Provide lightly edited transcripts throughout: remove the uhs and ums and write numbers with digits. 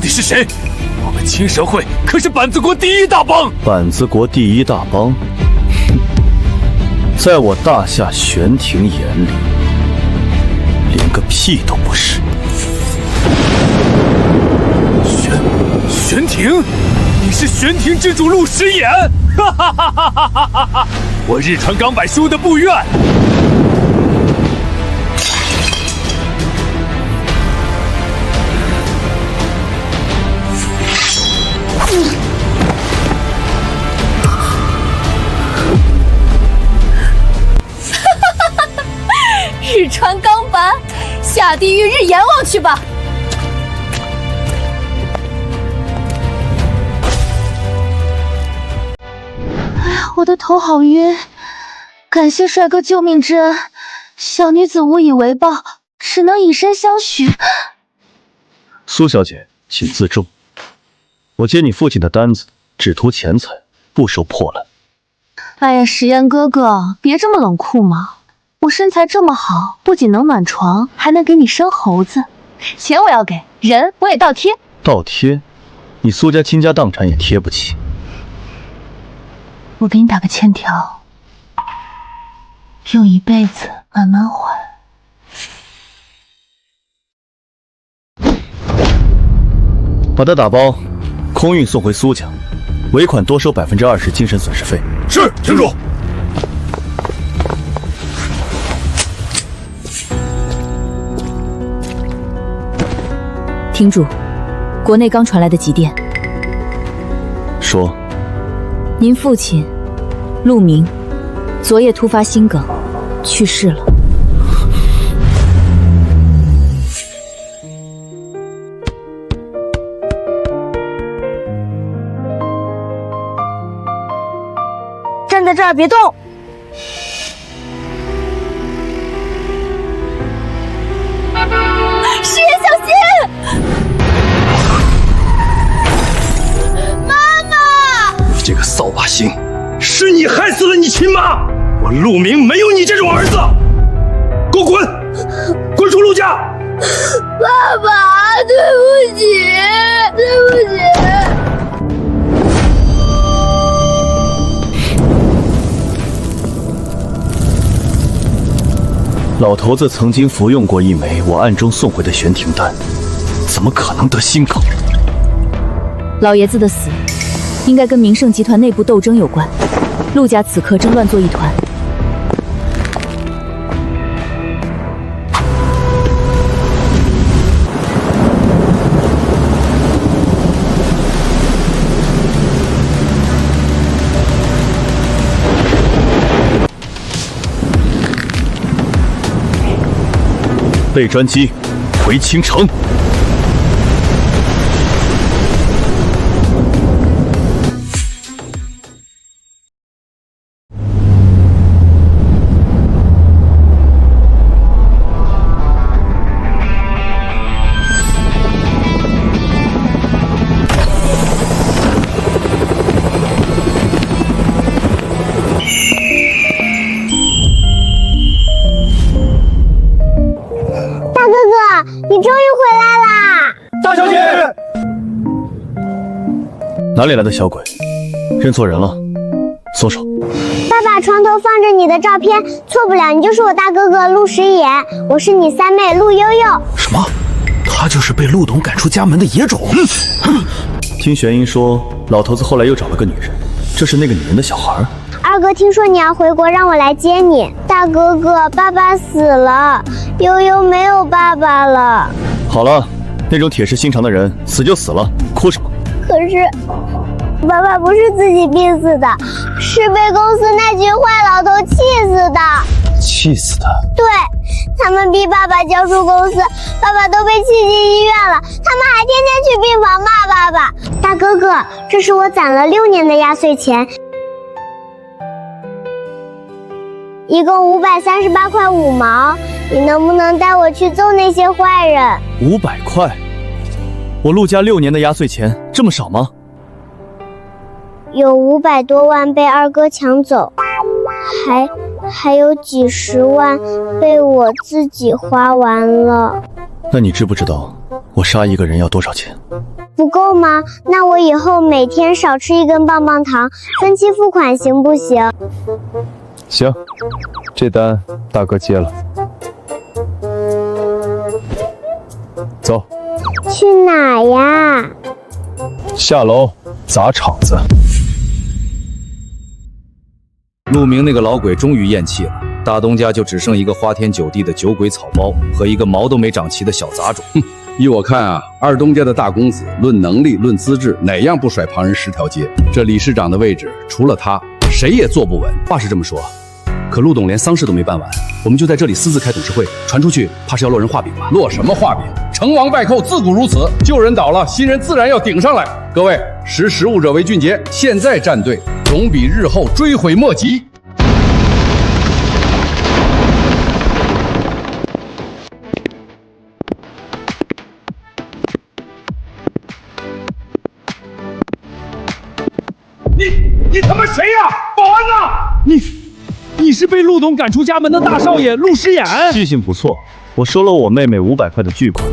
底是谁？我们青蛇会可是板子国第一大帮。板子国第一大帮，在我大夏玄庭眼里，连个屁都不是。玄庭，你是玄庭之主陆时言！哈哈哈哈哈哈哈！我日川纲柏输的不怨。日川纲柏，下地狱日阎王去吧！哎呀，我的头好晕！感谢帅哥救命之恩，小女子无以为报，只能以身相许。苏小姐，请自重。我接你父亲的单子，只图钱财，不收破烂。哎呀，石岩哥哥，别这么冷酷嘛！我身材这么好，不仅能暖床，还能给你生猴子。钱我要给，人我也倒贴。倒贴？你苏家倾家荡产也贴不起。我给你打个欠条，用一辈子慢慢还。把他打包，空运送回苏家，尾款多收20%精神损失费。是，厅主。厅主，国内刚传来的急电，说，您父亲陆明昨夜突发心梗，去世了。站在这儿别动！师爷小心！妈妈！这个扫把星，是你害死了你亲妈！我陆明没有你这种儿子！给我滚！滚出陆家！爸爸，对不起，对不起。老头子曾经服用过一枚我暗中送回的玄庭丹，怎么可能得心梗？老爷子的死，应该跟明盛集团内部斗争有关。陆家此刻正乱作一团。备专机，回青城。你终于回来啦！大小姐，哪里来的小鬼？认错人了，松手！爸爸，床头放着你的照片，错不了，你就是我大哥哥陆时言，我是你三妹陆悠悠。什么？他就是被陆董赶出家门的野种？听玄英说，老头子后来又找了个女人，这是那个女人的小孩。二哥，听说你要回国，让我来接你。大哥哥，爸爸死了，悠悠没有爸爸了。好了，那种铁石心肠的人死就死了，哭什么？可是，爸爸不是自己病死的，是被公司那群坏老头气死的。气死的？对，他们逼爸爸交出公司，爸爸都被气进医院了，他们还天天去病房骂爸爸。大哥哥，这是我攒了6年的压岁钱。一共538块5毛，你能不能带我去揍那些坏人？500块？我陆家6年的压岁钱这么少吗？有500多万被二哥抢走，还有几10万被我自己花完了。那你知不知道我杀一个人要多少钱？不够吗？那我以后每天少吃1根棒棒糖，分期付款行不行？行，这单大哥接了。走，去哪呀？下楼砸场子。陆明那个老鬼终于咽气了，大东家就只剩一个花天酒地的酒鬼草包和一个毛都没长齐的小杂种。依我看啊，二东家的大公子，论能力、论资质，哪样不甩旁人10条街？这理事长的位置，除了他，谁也坐不稳。话是这么说，可陆董连丧事都没办完，我们就在这里私自开董事会，传出去怕是要落人话柄吧？落什么话柄？成王败寇自古如此，旧人倒了，新人自然要顶上来。各位，识时务者为俊杰，现在站队，总比日后追悔莫及。你他妈谁呀？保安呢？你是被陆董赶出家门的大少爷陆诗衍。记性不错，我收了我妹妹500块的巨款，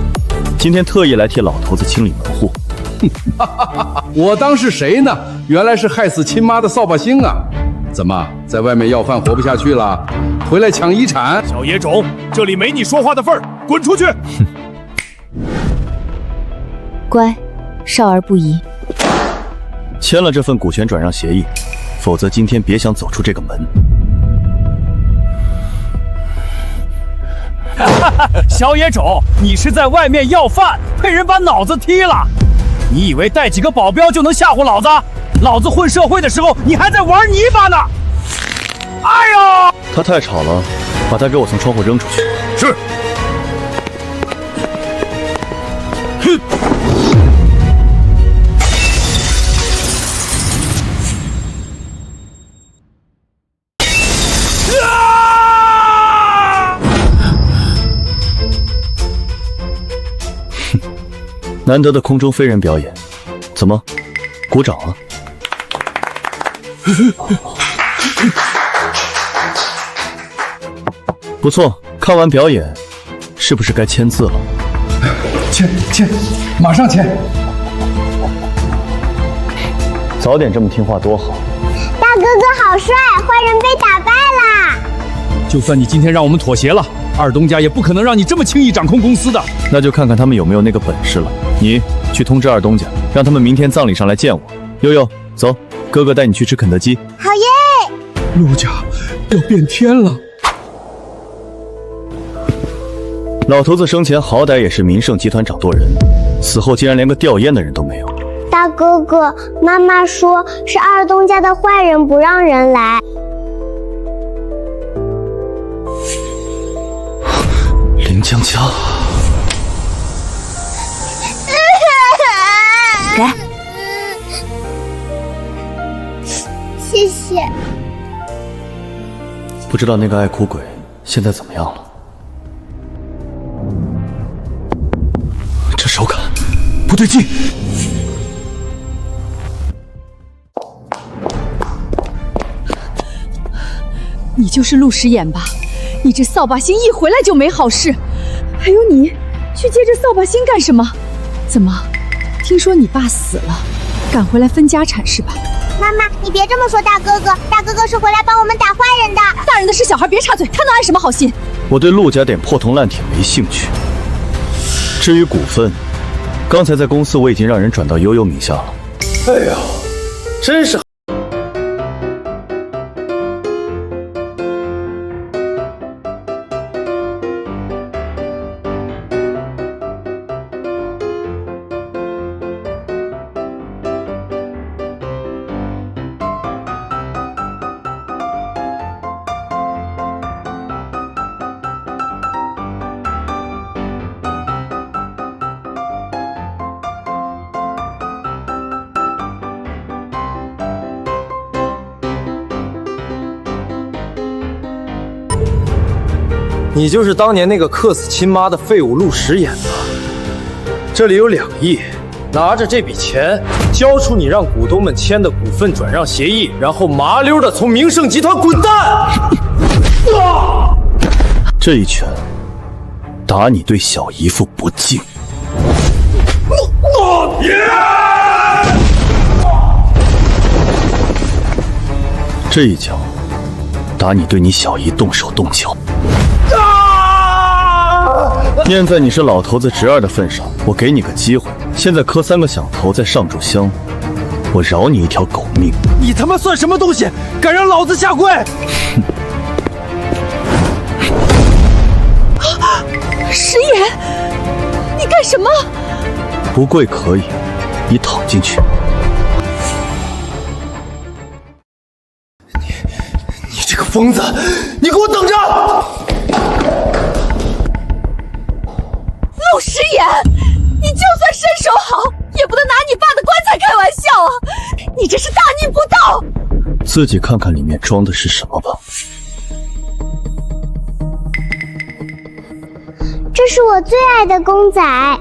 今天特意来替老头子清理门户。我当是谁呢？原来是害死亲妈的扫把星啊！怎么在外面要饭活不下去了？回来抢遗产？小野种，这里没你说话的份儿，滚出去！乖，少儿不宜。签了这份股权转让协议，否则今天别想走出这个门。小野种，你是在外面要饭，被人把脑子踢了。你以为带几个保镖就能吓唬老子？老子混社会的时候，你还在玩泥巴呢！哎呦！他太吵了，把他给我从窗户扔出去。是。难得的空中飞人表演，怎么？鼓掌啊！不错，看完表演，是不是该签字了？签，马上签！早点这么听话多好。大哥哥好帅，坏人被打败啦！就算你今天让我们妥协了，二东家也不可能让你这么轻易掌控公司的。那就看看他们有没有那个本事了。你去通知二东家，让他们明天葬礼上来见我。悠悠，走，哥哥带你去吃肯德基。好耶！陆家要变天了。老头子生前好歹也是民盛集团掌舵人，死后竟然连个吊唁的人都没有。大哥哥，妈妈说是二东家的坏人不让人来。林江江。给，谢谢。不知道那个爱哭鬼现在怎么样了？这手感不对劲。你就是陆诗衍吧？你这扫把星一回来就没好事，还有你去接这扫把星干什么？怎么？听说你爸死了，赶回来分家产是吧？妈妈，你别这么说大哥哥，大哥哥是回来帮我们打坏人的。大人的事小孩别插嘴，他能安什么好心？我对陆家点破铜烂铁没兴趣。至于股份，刚才在公司我已经让人转到悠悠名下了。哎呀，真是。你就是当年那个克死亲妈的废物陆诗衍吧？这里有2亿，拿着这笔钱，交出你让股东们签的股份转让协议，然后麻溜的从明盛集团滚蛋！这一拳打你对小姨夫不敬。这一脚打你对你小姨动手动脚。念在你是老头子侄儿的份上，我给你个机会，现在磕3个响头，再上炷香，我饶你一条狗命。你他妈算什么东西，敢让老子下跪？石岩，你干什么？不跪可以，你躺进去。你这个疯子，你给我等着！陆石岩，你就算身手好，也不能拿你爸的棺材开玩笑啊！你这是大逆不道！自己看看里面装的是什么吧。这是我最爱的公仔啊！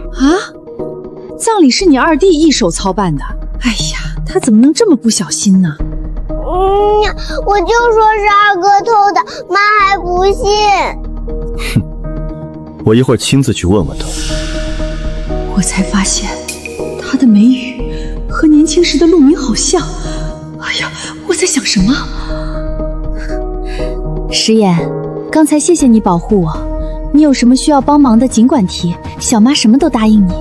葬礼是你二弟一手操办的，哎呀，他怎么能这么不小心呢？我就说是二哥偷的，妈还不信。哼，我一会儿亲自去问问他。我才发现，他的眉宇和年轻时的陆明好像。哎呀，我在想什么？石岩，刚才谢谢你保护我，你有什么需要帮忙的尽管提，小妈什么都答应你。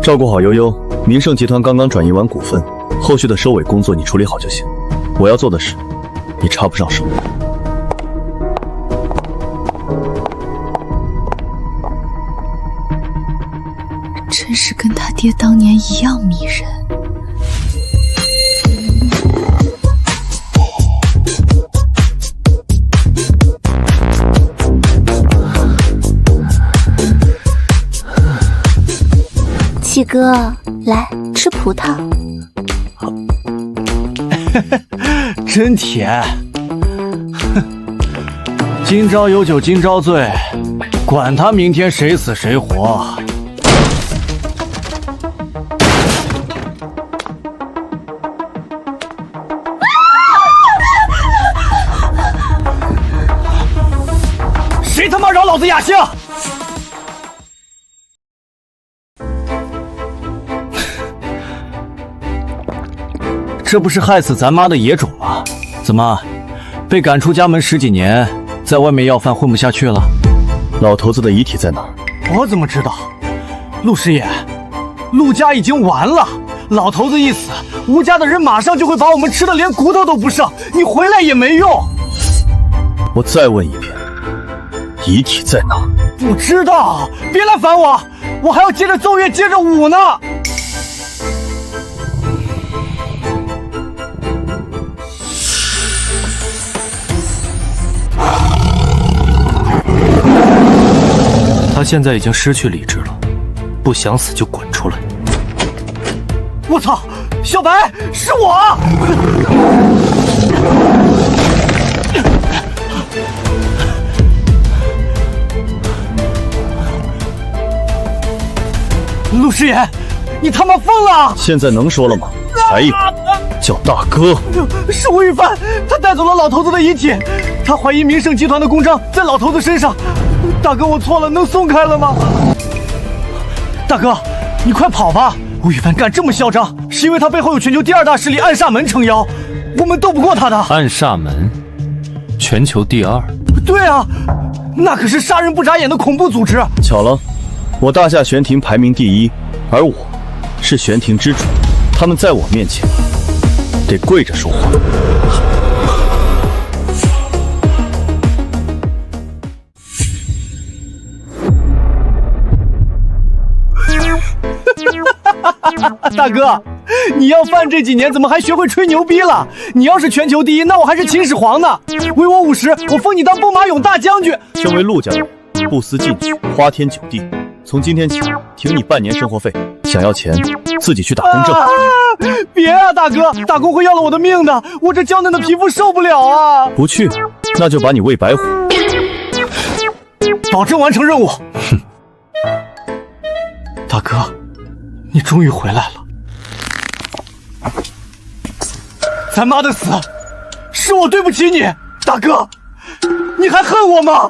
照顾好悠悠，明盛集团刚刚转移完股份，后续的收尾工作你处理好就行。我要做的事，你插不上手。真是跟他爹当年一样迷人。七哥，来吃葡萄。真甜。今朝有酒今朝醉，管他明天谁死谁活。谁他妈扰老子雅兴？这不是害死咱妈的野种吗？怎么，被赶出家门10几年，在外面要饭混不下去了？老头子的遗体在哪儿？我怎么知道？陆师爷，陆家已经完了。老头子一死，吴家的人马上就会把我们吃的连骨头都不剩，你回来也没用。我再问一遍，遗体在哪儿？不知道，别来烦我，我还要接着奏乐，接着舞呢。他现在已经失去理智了，不想死就滚出来！我操，小白，是我！陆师爷，你他妈疯了！现在能说了吗？才有，叫大哥。是吴玉帆，他带走了老头子的遗体，他怀疑明盛集团的公章在老头子身上。大哥，我错了，能松开了吗？大哥，你快跑吧！吴玉帆敢这么嚣张，是因为他背后有全球第2大势力暗煞门撑腰，我们斗不过他的。暗煞门，全球第2？对啊，那可是杀人不眨眼的恐怖组织。巧了，我大夏玄庭排名第1，而我是玄庭之主，他们在我面前得跪着说话。大哥，你要饭这几年怎么还学会吹牛逼了？你要是全球第1，那我还是秦始皇呢。为我50，我封你当兵马俑大将军。身为陆家人，不思进取，花天酒地。从今天起，停你半年生活费。想要钱，自己去打公证。别啊，大哥，打工会要了我的命的，我这娇嫩的皮肤受不了啊！不去，那就把你喂白虎。保证完成任务。哼，大哥，你终于回来了。咱妈的死，是我对不起你，大哥，你还恨我吗？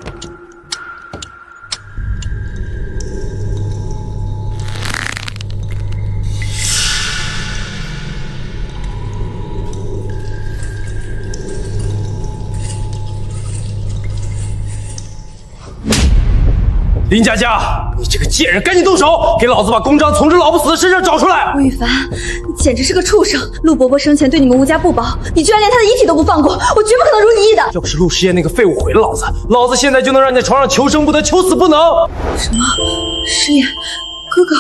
林佳佳，你这个贱人，赶紧动手，给老子把公章从这老不死的身上找出来！吴亦凡，你简直是个畜生！陆伯伯生前对你们吴家不薄，你居然连他的遗体都不放过，我绝不可能如你意的。要不是陆时夜那个废物毁了老子，老子现在就能让你在床上求生不得，求死不能！什么？石眼哥哥，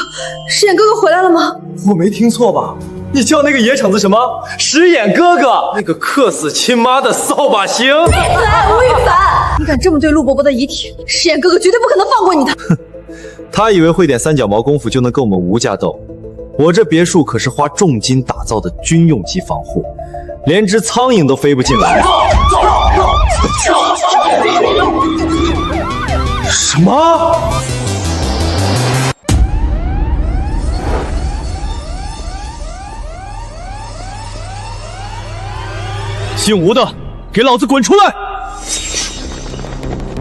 石眼哥哥回来了吗？我没听错吧？你叫那个野场子什么？石眼哥哥，那个克死亲妈的扫把星！闭嘴，吴亦凡！你敢这么对陆伯伯的遗体，石眼哥哥绝对不可能放过你的。他以为会点三脚猫功夫就能跟我们吴家斗，我这别墅可是花重金打造的军用级防护，连只苍蝇都飞不进来。什么？姓吴的，给老子滚出来！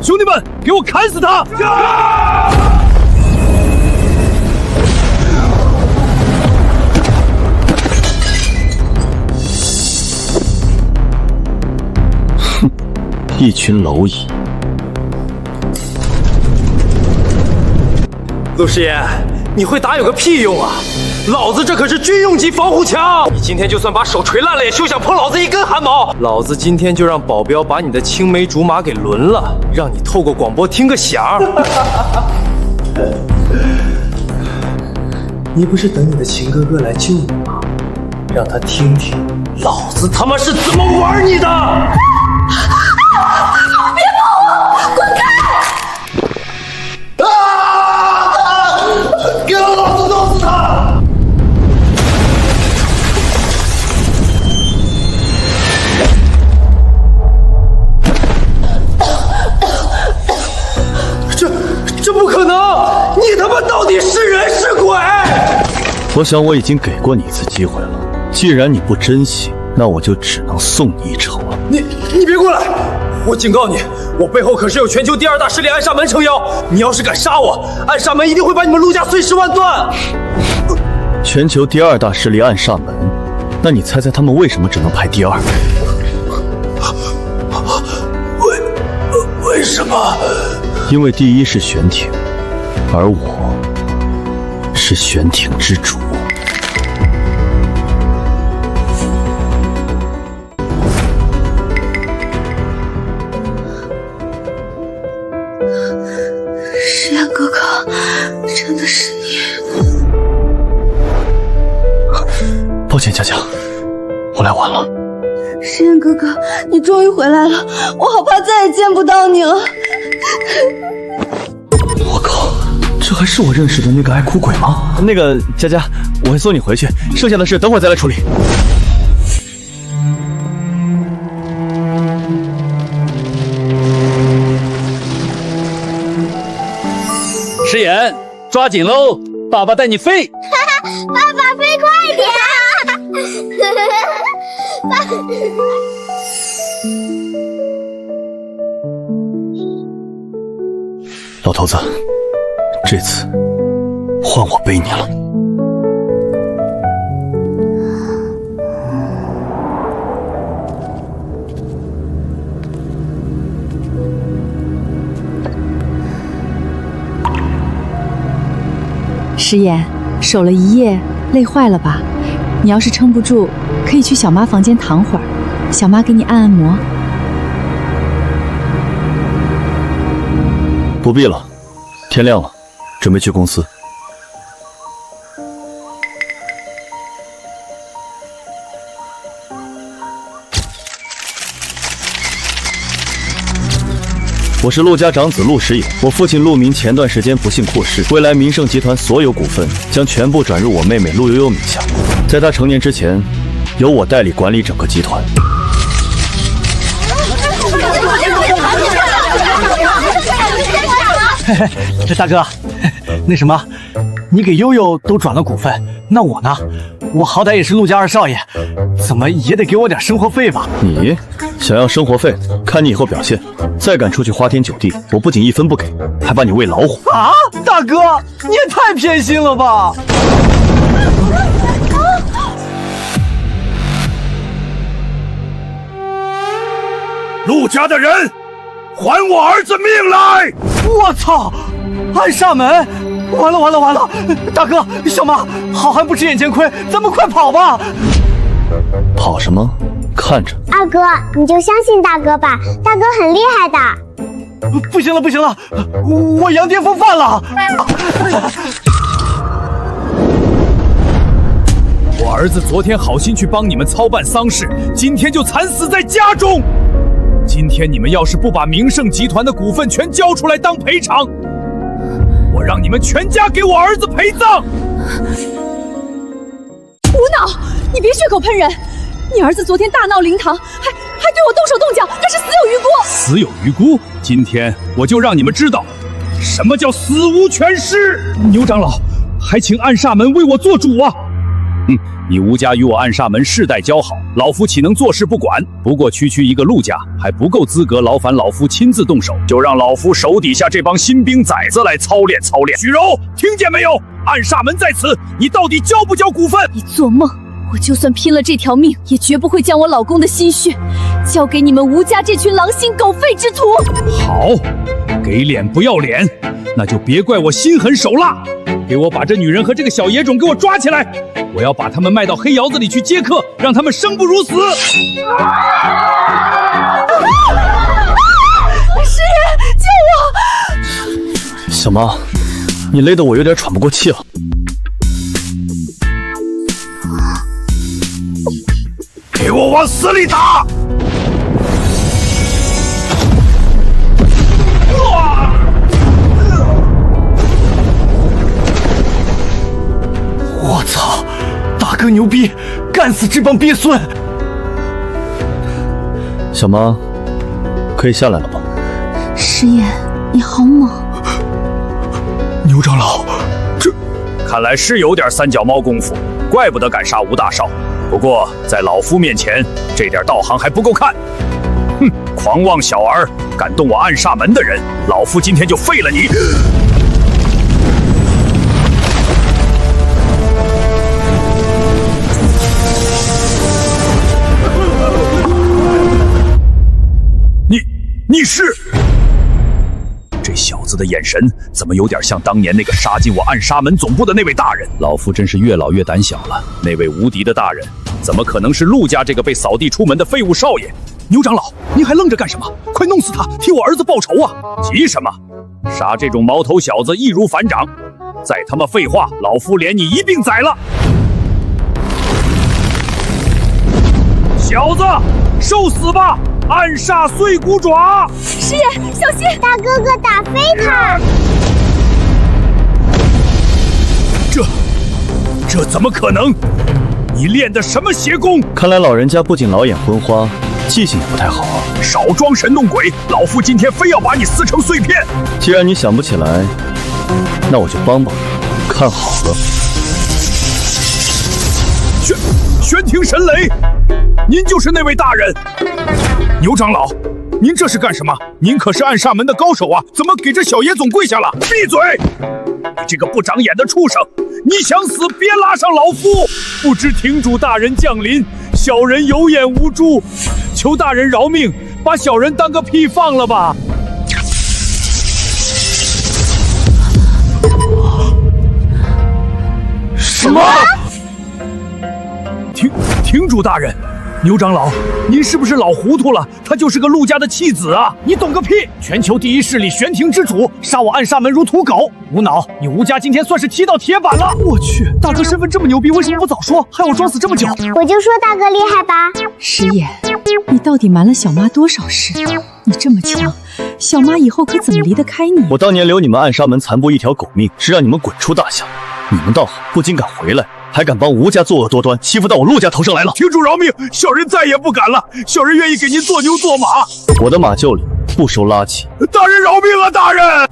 兄弟们，给我砍死他！哼，一群蝼蚁！陆师爷，你会打有个屁用啊！老子这可是军用级防护墙，你今天就算把手锤烂了，也休想碰老子一根汗毛！老子今天就让保镖把你的青梅竹马给轮了，让你透过广播听个响。你不是等你的秦哥哥来救你吗？让他听听老子他妈是怎么玩你的！别碰我，滚开！给老子弄死他！这不可能！你他妈到底是人是鬼？我想我已经给过你一次机会了，既然你不珍惜，那我就只能送你一程了。你别过来！我警告你，我背后可是有全球第2大势力暗杀门撑腰，你要是敢杀我，暗杀门一定会把你们陆家碎尸万段。全球第2大势力暗杀门，那你猜猜他们为什么只能排第2？为什么？因为第1是玄庭，而我是玄庭之主。石眼哥哥，真的是你！抱歉，佳佳，我来晚了。石眼哥哥，你终于回来了，我好怕再也见不到你了。我靠，这还是我认识的那个爱哭鬼吗？那个佳佳，我会送你回去，剩下的事等会儿再来处理。石眼，抓紧喽，爸爸带你飞！爸爸飞快点！老头子，这次换我背你了。石眼，守了一夜，累坏了吧？你要是撑不住，可以去小妈房间躺会儿，小妈给你按按摩。不必了，天亮了，准备去公司。我是陆家长子陆时野，我父亲陆明前段时间不幸过世，未来民盛集团所有股份将全部转入我妹妹陆悠悠名下，在她成年之前，由我代理管理整个集团。大哥，那什么，你给悠悠都转了股份，那我呢？我好歹也是陆家2少爷，怎么也得给我点生活费吧？你想要生活费，看你以后表现。再敢出去花天酒地，我不仅1分不给，还把你喂老虎！啊，大哥，你也太偏心了吧！陆家的人，还我儿子命来！我操！暗煞门！完了！大哥，小妈，好汉不吃眼前亏，咱们快跑吧！跑什么？看着。二哥，你就相信大哥吧，大哥很厉害的。不行了，我羊癫疯犯了！我儿子昨天好心去帮你们操办丧事，今天就惨死在家中。今天你们要是不把明盛集团的股份全交出来当赔偿，我让你们全家给我儿子陪葬！无脑，你别血口喷人！你儿子昨天大闹灵堂，还对我动手动脚，那是死有余辜！死有余辜？今天我就让你们知道，什么叫死无全尸！牛长老，还请暗煞门为我做主啊！你吴家与我暗煞门世代交好，老夫岂能坐视不管？不过区一个陆家还不够资格劳烦老夫亲自动手，就让老夫手底下这帮新兵崽子来操练操练。许柔，听见没有？暗煞门在此，你到底交不交股份？你做梦！我就算拼了这条命，也绝不会将我老公的心血交给你们吴家这群狼心狗肺之徒。好，给脸不要脸，那就别怪我心狠手辣。给我把这女人和这个小野种给我抓起来！我要把他们卖到黑窑子里去接客，让他们生不如死！师爷，救我！小妈，你累得我有点喘不过气了。给我往死里打！我操，大哥牛逼，干死这帮鳖孙！小妈，可以下来了吧？师爷，你好猛！牛长老，这看来是有点三脚猫功夫，怪不得敢杀吴大少。不过在老夫面前，这点道行还不够看。哼，狂妄小儿，敢动我暗煞门的人，老夫今天就废了你！你是？这小子的眼神怎么有点像当年那个杀进我暗杀门总部的那位大人？老夫真是越老越胆小了。那位无敌的大人，怎么可能是陆家这个被扫地出门的废物少爷？牛长老，您还愣着干什么？快弄死他，替我儿子报仇啊！急什么？杀这种毛头小子易如反掌。再他妈废话，老夫连你一并宰了！小子，受死吧！暗煞碎骨爪！师爷，小心！大哥哥打飞他！这怎么可能？你练的什么邪功？看来老人家不仅老眼昏花，记性也不太好啊！少装神弄鬼！老夫今天非要把你撕成碎片！既然你想不起来，那我就帮帮你。看好了，玄庭神雷，您就是那位大人。牛长老，您这是干什么？您可是暗煞门的高手啊，怎么给这小野总跪下了？闭嘴！你这个不长眼的畜生，你想死别拉上老夫！不知庭主大人降临，小人有眼无珠，求大人饶命，把小人当个屁放了吧！什么？庭主大人，牛长老，您是不是老糊涂了？她就是个陆家的弃子啊！你懂个屁！全球第一势力玄庭之主，杀我暗煞门如土狗！无脑，你吴家今天算是踢到铁板了！我去，大哥身份这么牛逼，为什么不早说？还要装死这么久？我就说大哥厉害吧！师爷，你到底瞒了小妈多少事？你这么强，小妈以后可怎么离得开你？我当年留你们暗煞门残部一条狗命，是让你们滚出大夏。你们倒好，不仅敢回来，还敢帮吴家作恶多端，欺负到我陆家头上来了。庭主饶命，小人再也不敢了，小人愿意给您做牛做马。我的马厩里不收垃圾。大人饶命啊，大人！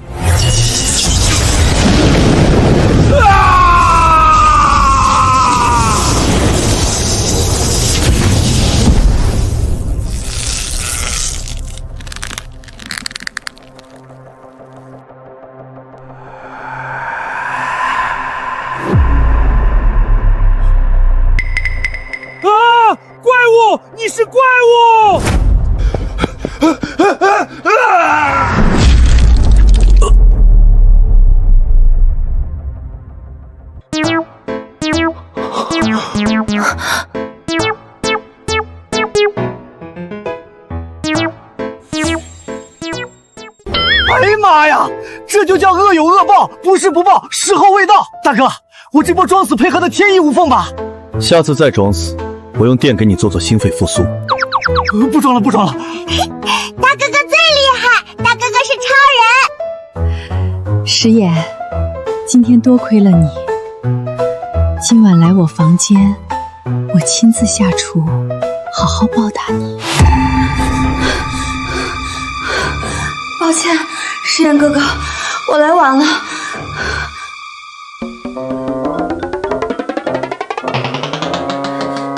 怪物！你是怪物！就叫恶有恶报，不是不报，时候未到。大哥，我这波装死配合的天衣无缝吧？下次再装死，我用电给你做心肺复苏。不装了，不装了。大哥哥最厉害，大哥哥是超人。石野，今天多亏了你，今晚来我房间，我亲自下厨，好好报答你。抱歉，石岩哥哥，我来晚了。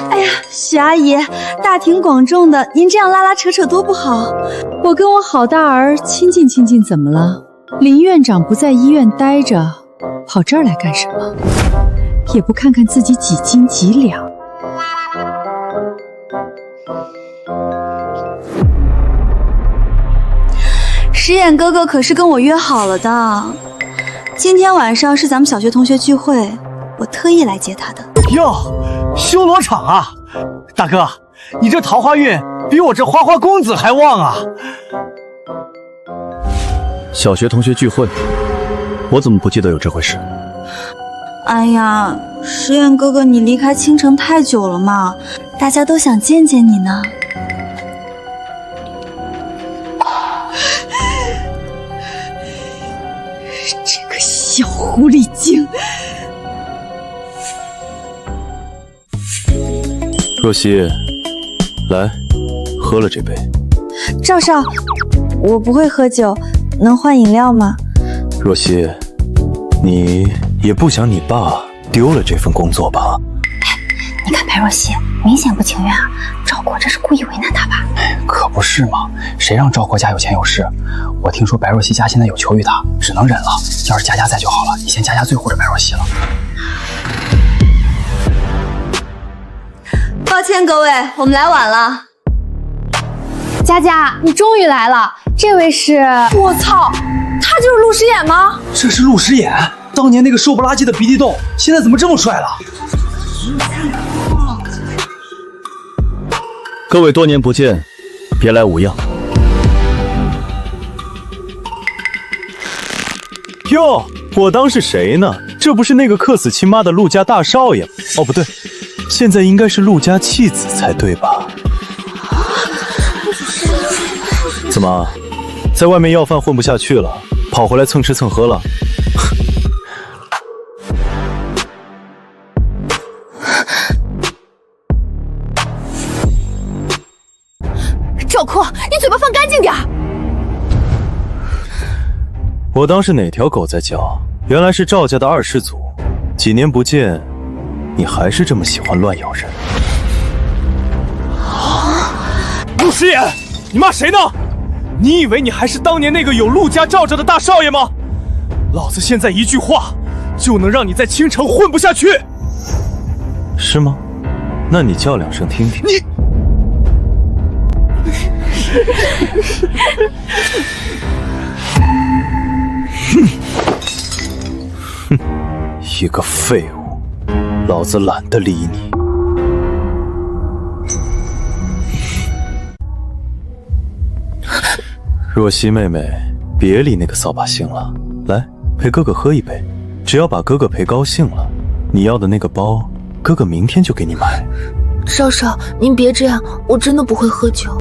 哎呀，许阿姨，大庭广众的，您这样拉拉扯扯多不好。我跟我好大儿亲近亲近怎么了？林院长不在医院待着，跑这儿来干什么？也不看看自己几斤几两。石眼哥哥可是跟我约好了的，今天晚上是咱们小学同学聚会，我特意来接他的。哟，修罗场啊！大哥，你这桃花运比我这花花公子还旺啊！小学同学聚会，我怎么不记得有这回事？哎呀，石眼哥哥，你离开青城太久了嘛，大家都想见见你呢。这个小狐狸精！若曦，来，喝了这杯。赵少，我不会喝酒，能换饮料吗？若曦，你也不想你爸丢了这份工作吧？你看白若曦，明显不情愿啊！赵国这是故意为难他吧？可不是嘛，谁让赵国家有钱有势？我听说白若曦家现在有求于他，只能忍了。要是佳佳在就好了，你先加加罪护着白若曦了。抱歉各位，我们来晚了。佳佳，你终于来了，这位是……我操，他就是陆诗衍吗？这是陆诗衍，当年那个瘦不拉几的鼻涕洞，现在怎么这么帅了？各位多年不见，别来无恙。哟，我当是谁呢？这不是那个克死亲妈的陆家大少爷吗？哦，不对，现在应该是陆家弃子才对吧？怎么，在外面要饭混不下去了，跑回来蹭吃蹭喝了？赵括，你嘴巴放干净点！我当是哪条狗在叫，原来是赵家的二世祖。几年不见，你还是这么喜欢乱咬人。陆诗衍，你骂谁呢？你以为你还是当年那个有陆家罩着的大少爷吗？老子现在一句话，就能让你在青城混不下去。是吗？那你叫两声听听。你。哼，一个废物，老子懒得理你。若曦妹妹，别理那个扫把星了，来陪哥哥喝一杯。只要把哥哥陪高兴了，你要的那个包，哥哥明天就给你买。少少，您别这样，我真的不会喝酒。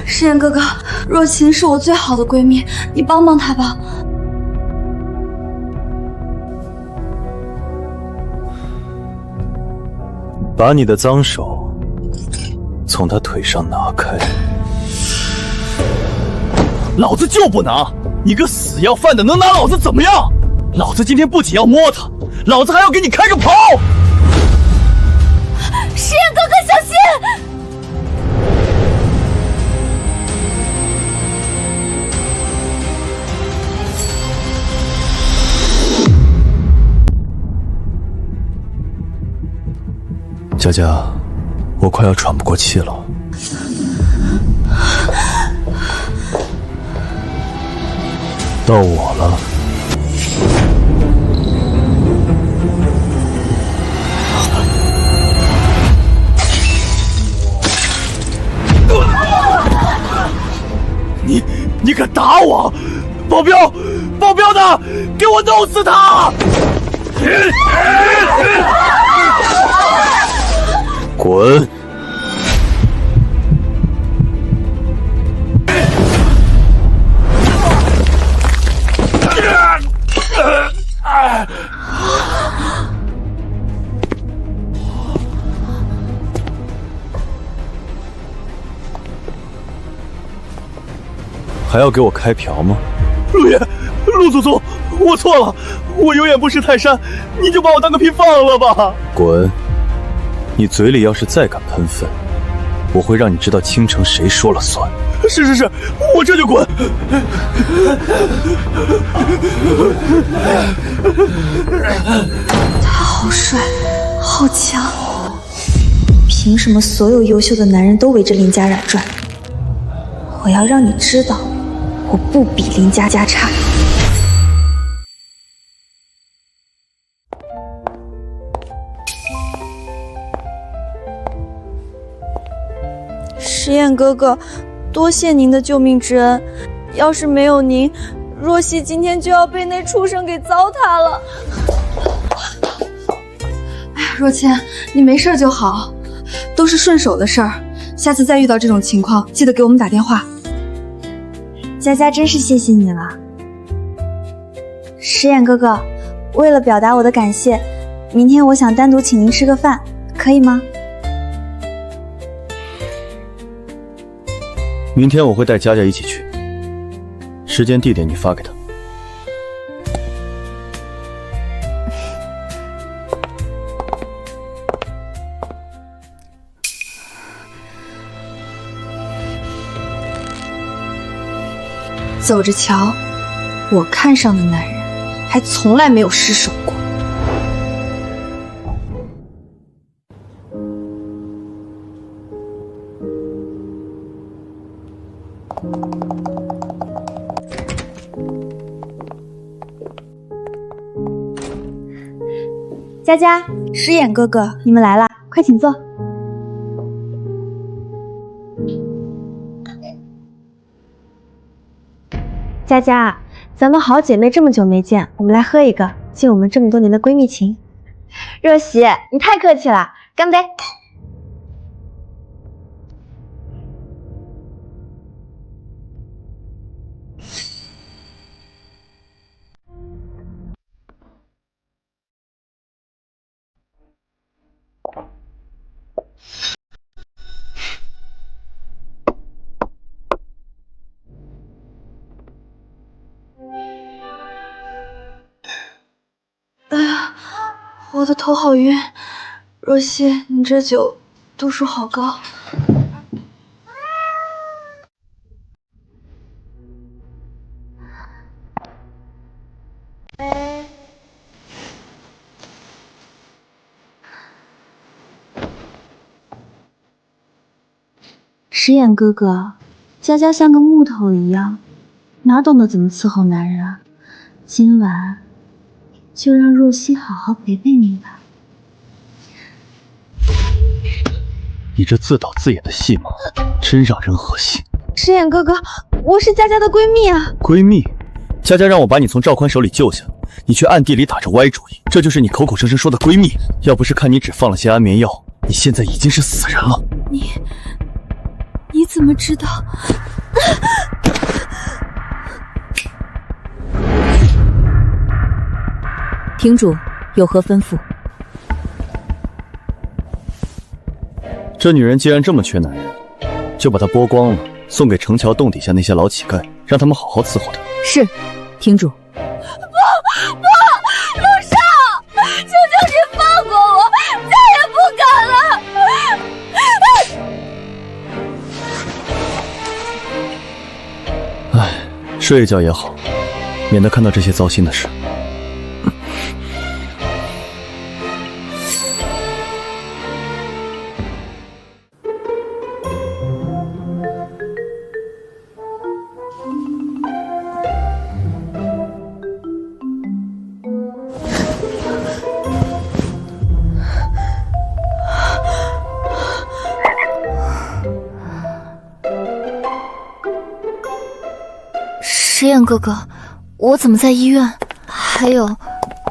诗衍哥哥，若晴是我最好的闺蜜，你帮帮她吧。把你的脏手从她腿上拿开。老子就不拿！你个死要饭的，能拿老子怎么样？老子今天不仅要摸她，老子还要给你开个袍！诗衍哥哥，小心！佳佳，我快要喘不过气了。到我了。你敢打我？保镖，保镖呢？给我弄死他！滚！还要给我开瓢吗？陆爷，陆祖宗，我错了，我有眼不识泰山，你就把我当个屁放了吧！滚！你嘴里要是再敢喷粪，我会让你知道青城谁说了算。是，我这就滚！他好帅，好强，凭什么所有优秀的男人都围着林家冉转？我要让你知道，我不比林佳佳差。石眼哥哥，多谢您的救命之恩，要是没有您，若曦今天就要被那畜生给糟蹋了。哎呀，若倩，你没事就好，都是顺手的事儿，下次再遇到这种情况，记得给我们打电话。佳佳真是谢谢你了，石眼哥哥，为了表达我的感谢，明天我想单独请您吃个饭，可以吗？明天我会带佳佳一起去，时间地点你发给他。走着瞧，我看上的男人还从来没有失手过。佳佳，石眼哥哥，你们来了，快请坐。佳佳，咱们好姐妹这么久没见，我们来喝一个，敬我们这么多年的闺蜜情。若曦，你太客气了，干杯！哎呀，我的头好晕。若曦，你这酒度数好高。石眼哥哥，佳佳像个木头一样，哪懂得怎么伺候男人啊？今晚就让若曦好好陪陪你吧。你这自导自演的戏码，真让人恶心。石眼哥哥，我是佳佳的闺蜜啊。闺蜜？佳佳让我把你从赵宽手里救下，你却暗地里打着歪主意，这就是你口口声声说的闺蜜？要不是看你只放了些安眠药，你现在已经是死人了。你怎么知道？亭主有何吩咐？这女人既然这么缺男人，就把她剥光了，送给城桥洞底下那些老乞丐，让他们好好伺候她。是，亭主。不，陆少，求求你放过我，再也不敢了。唉，睡一觉也好，免得看到这些糟心的事。石眼哥哥，我怎么在医院？还有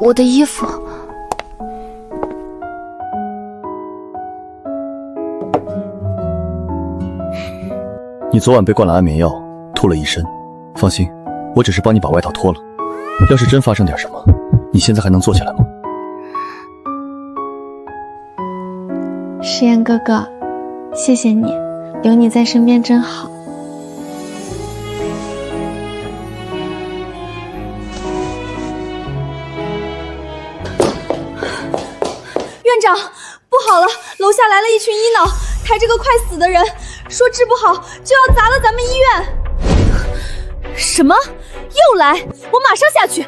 我的衣服。你昨晚被灌了安眠药，吐了一身。放心，我只是帮你把外套脱了。要是真发生点什么，你现在还能坐起来吗？石岩哥哥，谢谢你，有你在身边真好。院长，不好了，楼下来了一群医脑，抬着个快死的人，说治不好就要砸了咱们医院。什么？又来？我马上下去。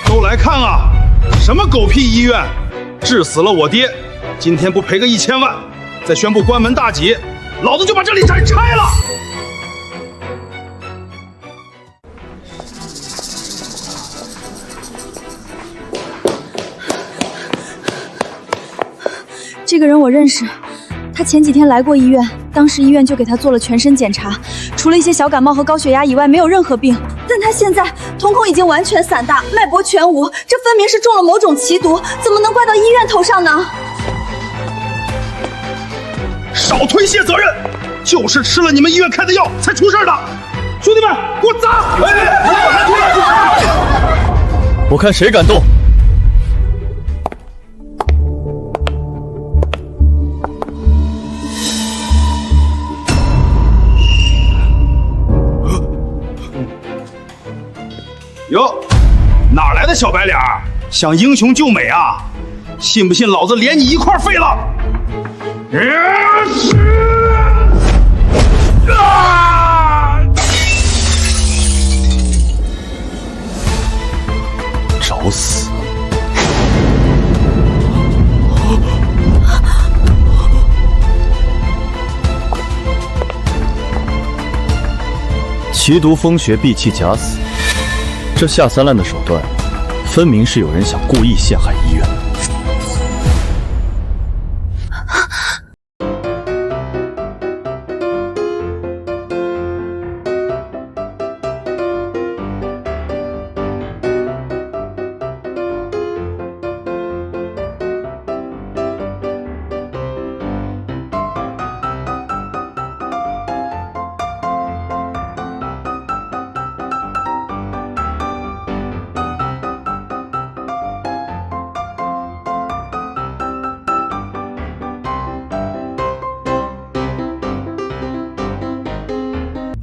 都来看啊！什么狗屁医院，治死了我爹！今天不赔个1000万，再宣布关门大吉，老子就把这里拆了！这个人我认识，他前几天来过医院，当时医院就给他做了全身检查，除了一些小感冒和高血压以外，没有任何病。但他现在瞳孔已经完全散大，脉搏全无，这分明是中了某种奇毒，怎么能怪到医院头上呢？少推卸责任，就是吃了你们医院开的药才出事的。兄弟们，给我砸！我看谁敢动！哟，哪来的小白脸？想英雄救美啊？信不信老子连你一块废了？找死！奇毒风穴，闭气假死。这下三滥的手段，分明是有人想故意陷害医院。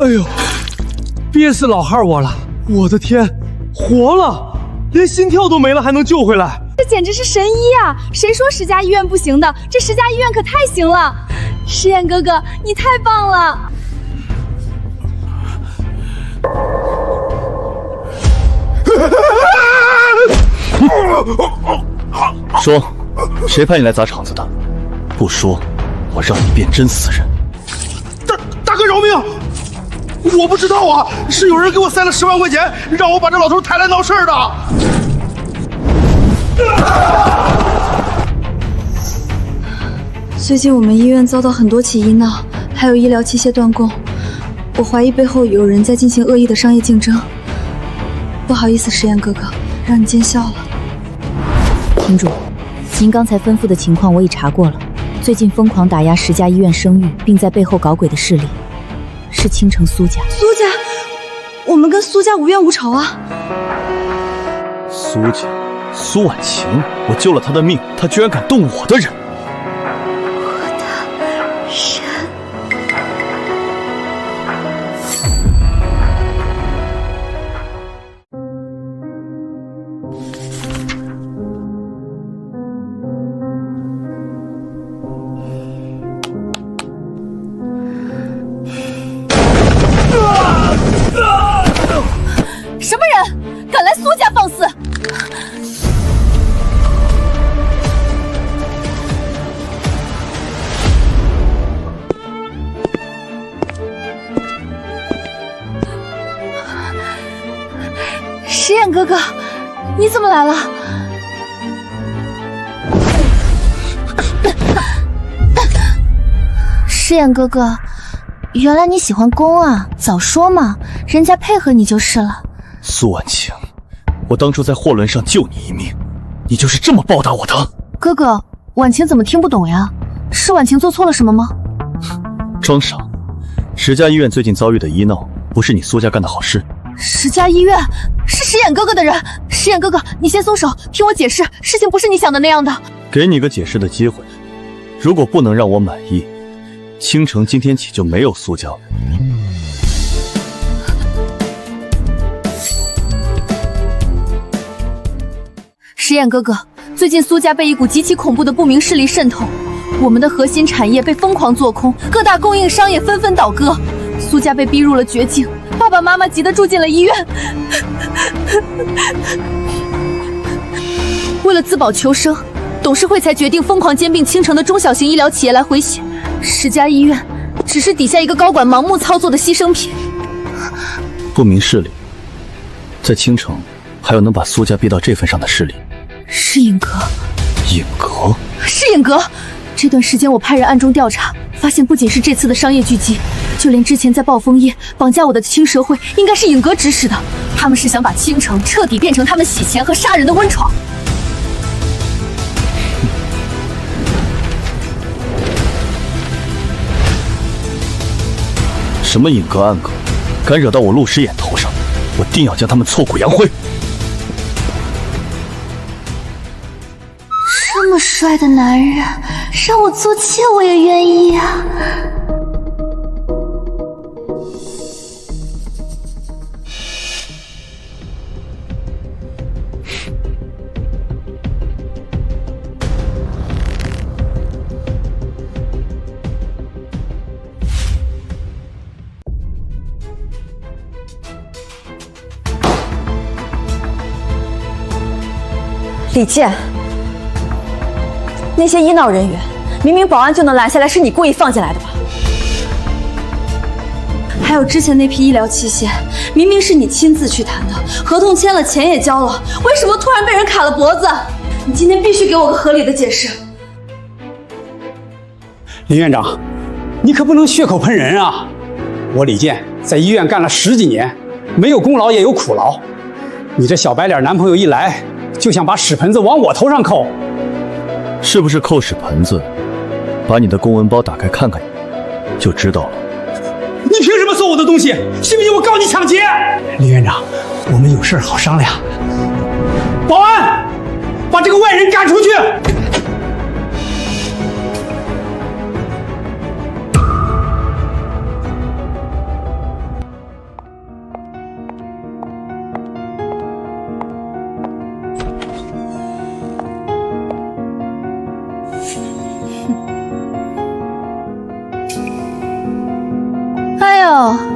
哎呦，憋死老汉我了！我的天，活了，连心跳都没了，还能救回来？这简直是神医啊！谁说石家医院不行的？这石家医院可太行了！石眼哥哥，你太棒了！说，谁派你来砸场子的？不说，我让你变真死人！大哥饶命！我不知道啊，是有人给我塞了10万块钱，让我把这老头抬来闹事儿的。最近我们医院遭到很多起医闹，还有医疗器械断供，我怀疑背后有人在进行恶意的商业竞争。不好意思，石岩哥哥，让你见笑了。厅主，您刚才吩咐的情况我已查过了，最近疯狂打压石家医院声誉，并在背后搞鬼的势力，是青城苏家。苏家，我们跟苏家无冤无仇啊。苏家，苏婉晴，我救了她的命，她居然敢动我的人。神。什么人敢来苏家放肆？石眼哥哥，你怎么来了？诗妍哥哥，原来你喜欢宫啊，早说嘛，人家配合你就是了。苏婉晴，我当初在货轮上救你一命，你就是这么报答我的？哥哥，婉晴怎么听不懂呀？是婉晴做错了什么吗？装傻！石家医院最近遭遇的医闹，不是你苏家干的好事。石家医院是石眼哥哥的人，石眼哥哥，你先松手，听我解释，事情不是你想的那样的。给你个解释的机会，如果不能让我满意，倾城今天起就没有苏家了。石眼哥哥，最近苏家被一股极其恐怖的不明势力渗透，我们的核心产业被疯狂做空，各大供应商也纷纷倒戈，苏家被逼入了绝境，爸爸妈妈急得住进了医院。为了自保求生，董事会才决定疯狂兼并倾城的中小型医疗企业来回血。石家医院只是底下一个高管盲目操作的牺牲品。不明势力，在倾城还有能把苏家逼到这份上的势力。是尹阁。尹阁？是尹阁。这段时间我派人暗中调查，发现不仅是这次的商业聚集，就连之前在暴风夜绑架我的青蛇会，应该是尹阁指使的。他们是想把倾城彻底变成他们洗钱和杀人的温床。什么尹阁暗阁，敢惹到我陆诗衍头上，我定要将他们挫骨扬灰。这么帅的男人，让我做妾我也愿意啊。李健，那些医闹人员，明明保安就能拦下来，是你故意放进来的吧？还有之前那批医疗器械，明明是你亲自去谈的，合同签了，钱也交了，为什么突然被人卡了脖子？你今天必须给我个合理的解释。林院长，你可不能血口喷人啊！我李健在医院干了10几年，没有功劳也有苦劳。你这小白脸男朋友一来，就想把屎盆子往我头上扣，是不是扣屎盆子？把你的公文包打开看看，就知道了。你凭什么搜我的东西？信不信我告你抢劫？林院长，我们有事好商量。保安，把这个外人赶出去！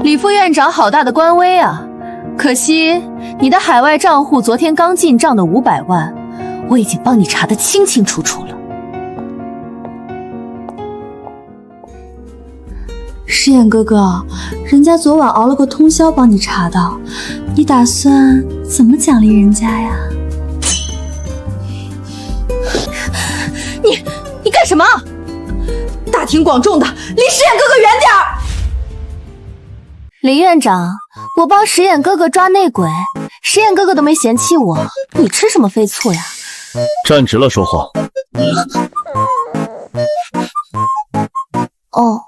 李副院长好大的官威啊！可惜你的海外账户昨天刚进账的500万，我已经帮你查得清清楚楚了。诗衍哥哥，人家昨晚熬了个通宵帮你查到，你打算怎么奖励人家呀？你干什么？大庭广众的，离诗衍哥哥远点儿！林院长，我帮石眼哥哥抓内鬼，石眼哥哥都没嫌弃我，你吃什么飞醋呀？站直了说话。哦。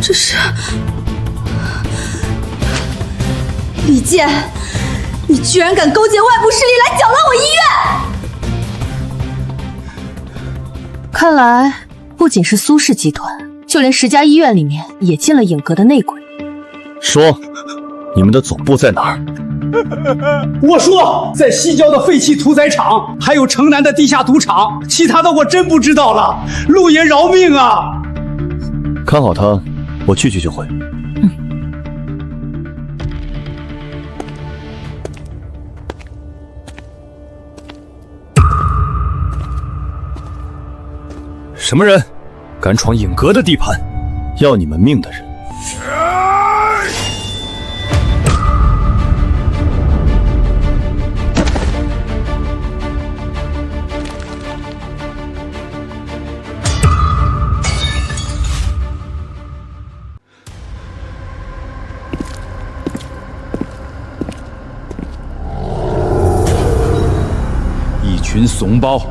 这是李健，你居然敢勾结外部势力来搅乱我医院！看来不仅是苏氏集团，就连石家医院里面也进了影阁的内鬼。说，你们的总部在哪儿？我说，在西郊的废弃屠宰场，还有城南的地下赌场，其他的我真不知道了。陆爷饶命啊！看好他，我去就回。什么人敢闯影阁的地盘？要你们命的人！一群怂包，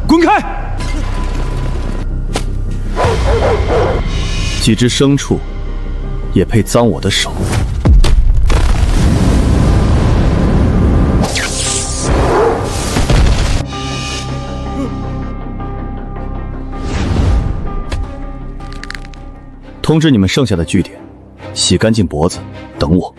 滚开！几只牲畜也配脏我的手？通知你们剩下的据点，洗干净脖子，等我。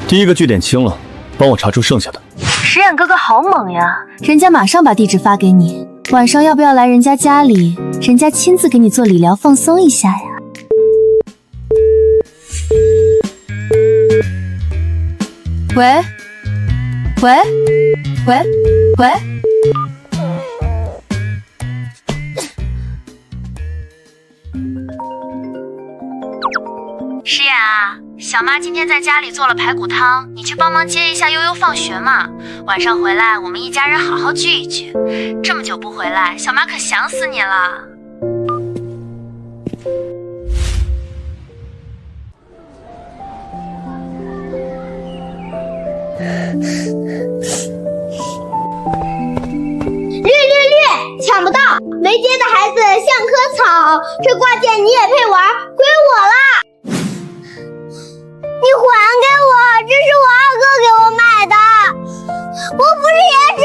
第一个据点清了，帮我查出剩下的。石眼哥哥好猛呀，人家马上把地址发给你。晚上要不要来人家家里，人家亲自给你做理疗放松一下呀？喂，喂，喂，喂。石眼啊，小妈今天在家里做了排骨汤，你去帮忙接一下悠悠放学嘛。晚上回来我们一家人好好聚一聚。这么久不回来，小妈可想死你了。绿，抢不到，没爹的孩子像棵草，这挂件你也配玩，归我啦！你还给我，这是我二哥给我买的，我不是野种。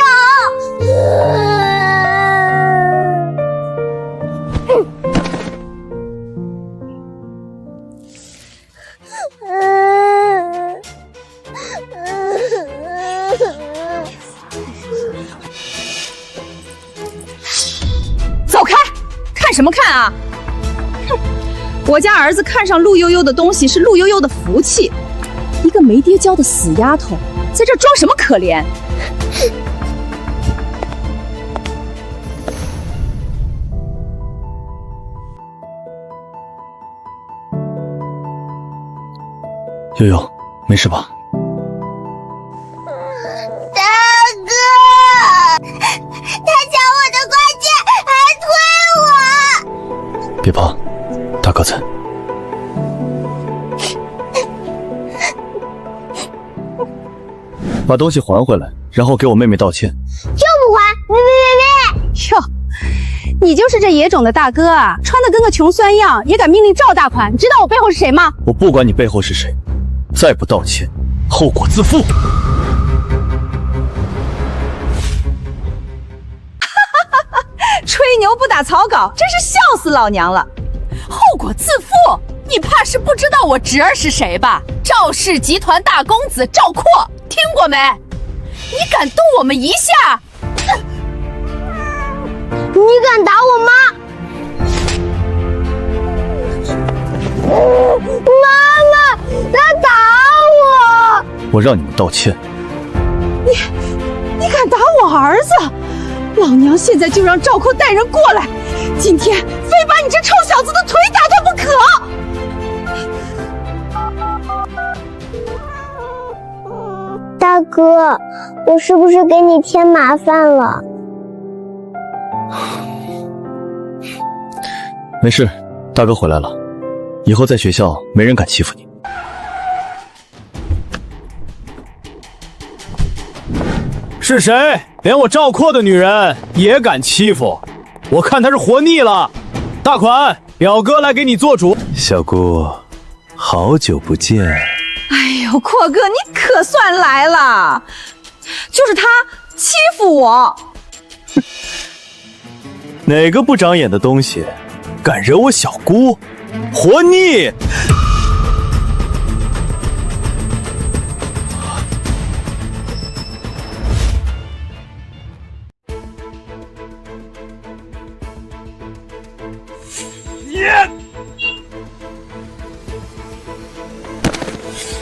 走开！看什么看啊！哼，我家儿子看上陆悠悠的东西是陆悠悠的福气，一个没爹教的死丫头，在这装什么可怜？悠悠，没事吧？大哥，他抢我的挂件，还推我！别怕，大哥在。把东西还回来，然后给我妹妹道歉。就不还！妹！哟，你就是这野种的大哥啊，穿的跟个穷酸样，也敢命令赵大款？你知道我背后是谁吗？我不管你背后是谁，再不道歉，后果自负。吹牛不打草稿，真是笑死老娘了！后果自负？你怕是不知道我侄儿是谁吧？赵氏集团大公子赵括，听过没？你敢动我们一下？你敢打我妈？妈妈，他打我！我让你们道歉。你敢打我儿子？老娘现在就让赵括带人过来，今天非把你这臭小子的腿打断不可！大哥，我是不是给你添麻烦了？没事，大哥回来了，以后在学校没人敢欺负你。是谁？连我赵括的女人也敢欺负？我看他是活腻了。大款，表哥来给你做主。小姑，好久不见。哎呦，阔哥，你可算来了！就是他欺负我。哪个不长眼的东西敢惹我小姑？活腻！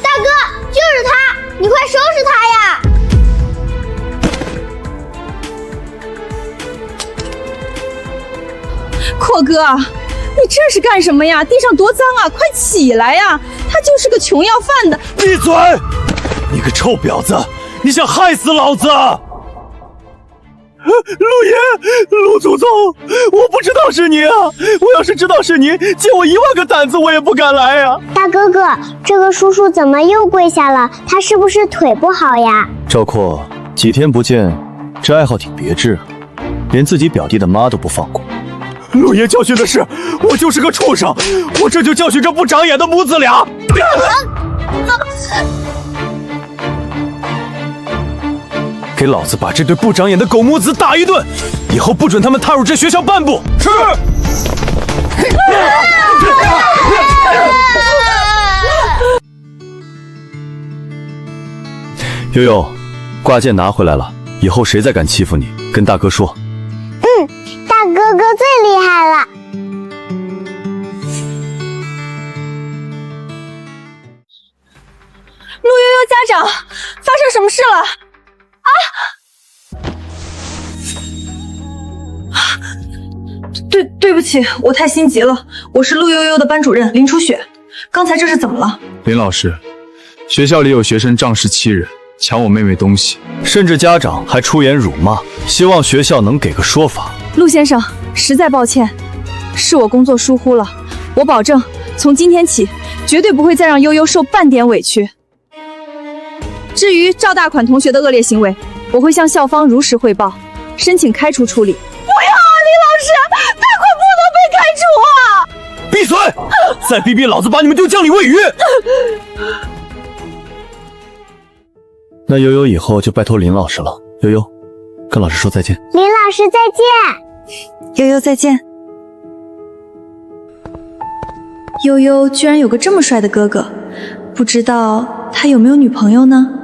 大哥，就是他，你快收拾他呀！阔哥，你这是干什么呀？地上多脏啊！快起来呀！他就是个穷要饭的。闭嘴！你个臭婊子，你想害死老子！陆爷，陆祖宗，我不知道是你啊！我要是知道是你，借我1万个胆子，我也不敢来呀！大哥哥，这个叔叔怎么又跪下了？他是不是腿不好呀？赵括，几天不见，这爱好挺别致，连自己表弟的妈都不放过。陆爷教训的是，我就是个畜生，我这就教训这不长眼的母子俩。给老子把这对不长眼的狗母子打一顿，以后不准他们踏入这学校半步。是。悠悠，挂件拿回来了，以后谁再敢欺负你，跟大哥说。大哥哥最厉害了。陆悠悠家长，发生什么事了？对不起，我太心急了。我是陆悠悠的班主任林初雪，刚才这是怎么了？林老师，学校里有学生仗势欺人，抢我妹妹东西，甚至家长还出言辱骂，希望学校能给个说法。陆先生，实在抱歉，是我工作疏忽了，我保证从今天起绝对不会再让悠悠受半点委屈。至于赵大款同学的恶劣行为，我会向校方如实汇报，申请开除处理。不要啊，林老师，大款不能被开除啊！闭嘴！再逼逼老子把你们丢江里喂鱼！那悠悠以后就拜托林老师了。悠悠，跟老师说再见。林老师再见。悠悠再见。悠悠居然有个这么帅的哥哥，不知道他有没有女朋友呢？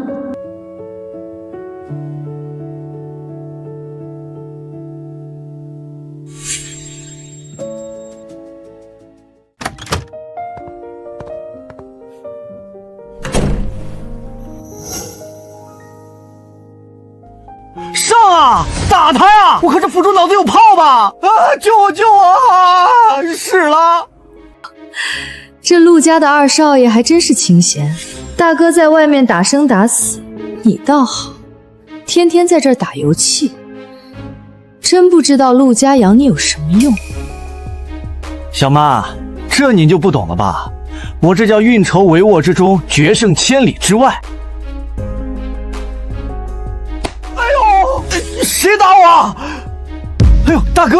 上啊！打他呀！我可是辅助脑子有炮吧！啊！救我！救我！啊！死了！这陆家的二少爷还真是清闲，大哥在外面打生打死，你倒好，天天在这儿打游戏。真不知道陆家养你有什么用。小妈，这您就不懂了吧？我这叫运筹帷幄之中，决胜千里之外。谁打我？哎呦，大哥，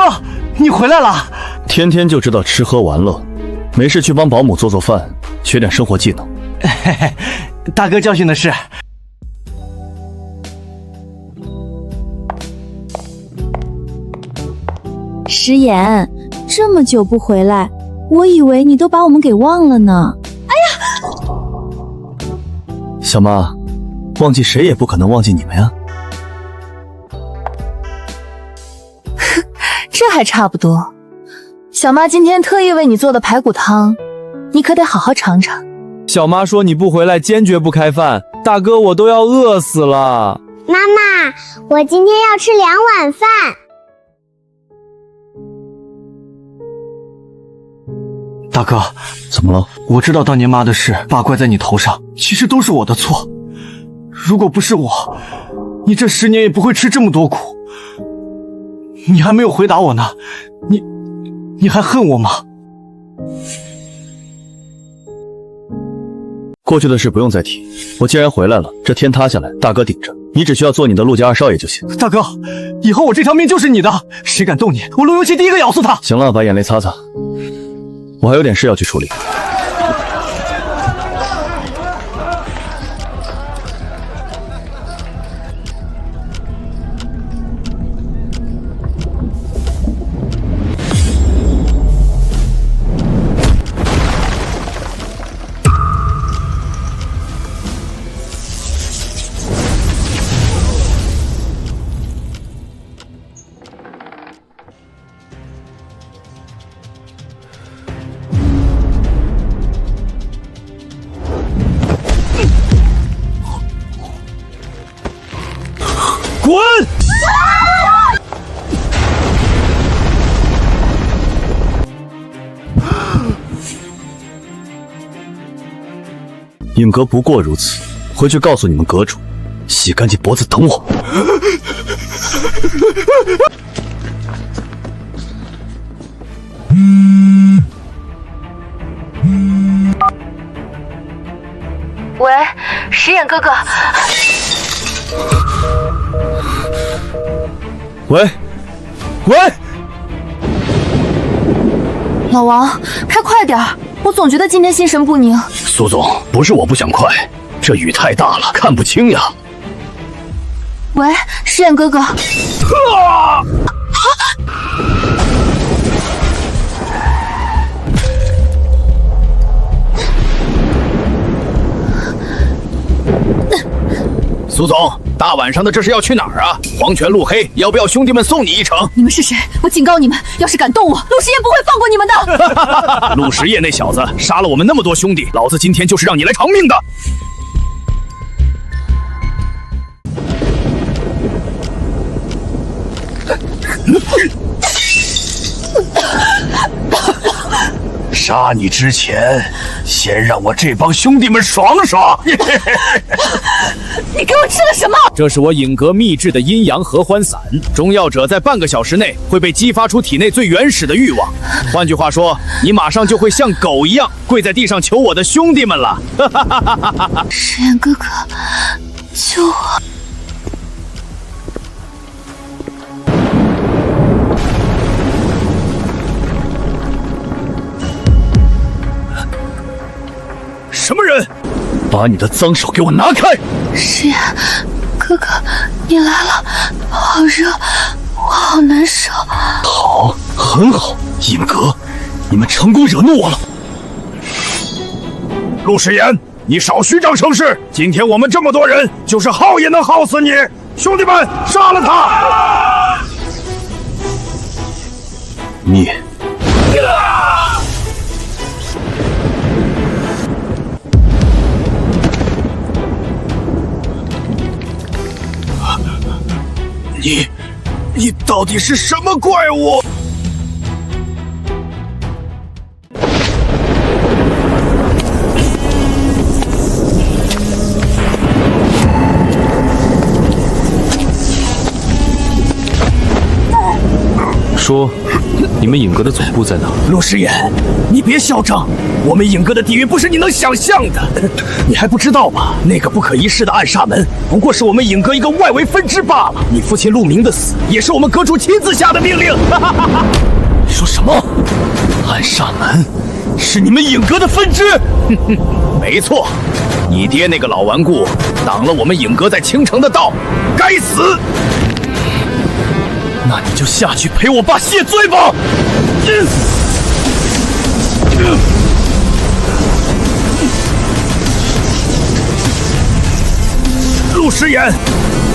你回来了！天天就知道吃喝玩乐，没事去帮保姆做做饭，学点生活技能。嘿嘿，大哥教训的是。石眼，这么久不回来，我以为你都把我们给忘了呢。哎呀，小妈，忘记谁也不可能忘记你们呀。这还差不多。小妈今天特意为你做的排骨汤，你可得好好尝尝。小妈说你不回来坚决不开饭，大哥我都要饿死了。妈妈，我今天要吃2碗饭。大哥，怎么了？我知道当年妈的事，爸怪在你头上，其实都是我的错。如果不是我，你这10年也不会吃这么多苦。你还没有回答我呢，你还恨我吗？过去的事不用再提，我既然回来了，这天塌下来大哥顶着，你只需要做你的陆家二少爷就行。大哥，以后我这条命就是你的，谁敢动你，我陆游戏第一个咬死他。行了，把眼泪擦擦，我还有点事要去处理。影阁不过如此，回去告诉你们阁主，洗干净脖子等我。喂，石眼哥哥。喂，喂，老王，开快点儿！我总觉得今天心神不宁。苏总，不是我不想快，这雨太大了，看不清呀。喂，石眼哥哥。苏总，大晚上的这是要去哪儿啊？黄泉路黑，要不要兄弟们送你一程？你们是谁？我警告你们，要是敢动我，陆时夜不会放过你们的。陆时夜那小子杀了我们那么多兄弟，老子今天就是让你来偿命的。杀你之前，先让我这帮兄弟们爽爽！你给我吃了什么？这是我影阁秘制的阴阳合欢散，中药者在半个小时内会被激发出体内最原始的欲望。换句话说，你马上就会像狗一样跪在地上求我的兄弟们了。石眼哥哥，救我！什么人？把你的脏手给我拿开！石眼哥哥，你来了，好热，我好难受。好，很好，影阁，你们成功惹怒我了。陆时言，你少虚张声势！今天我们这么多人，就是耗也能耗死你！兄弟们，杀了他！你。你到底是什么怪物？说，你们影阁的总部在哪？陆时言，你别嚣张，我们影阁的地位不是你能想象的。你还不知道吗？那个不可一世的暗煞门，不过是我们影阁一个外围分支罢了。你父亲陆明的死，也是我们阁主亲自下的命令。你说什么？暗煞门是你们影阁的分支？没错，你爹那个老顽固挡了我们影阁在青城的道，该死！那你就下去陪我爸谢罪吧！陆时言，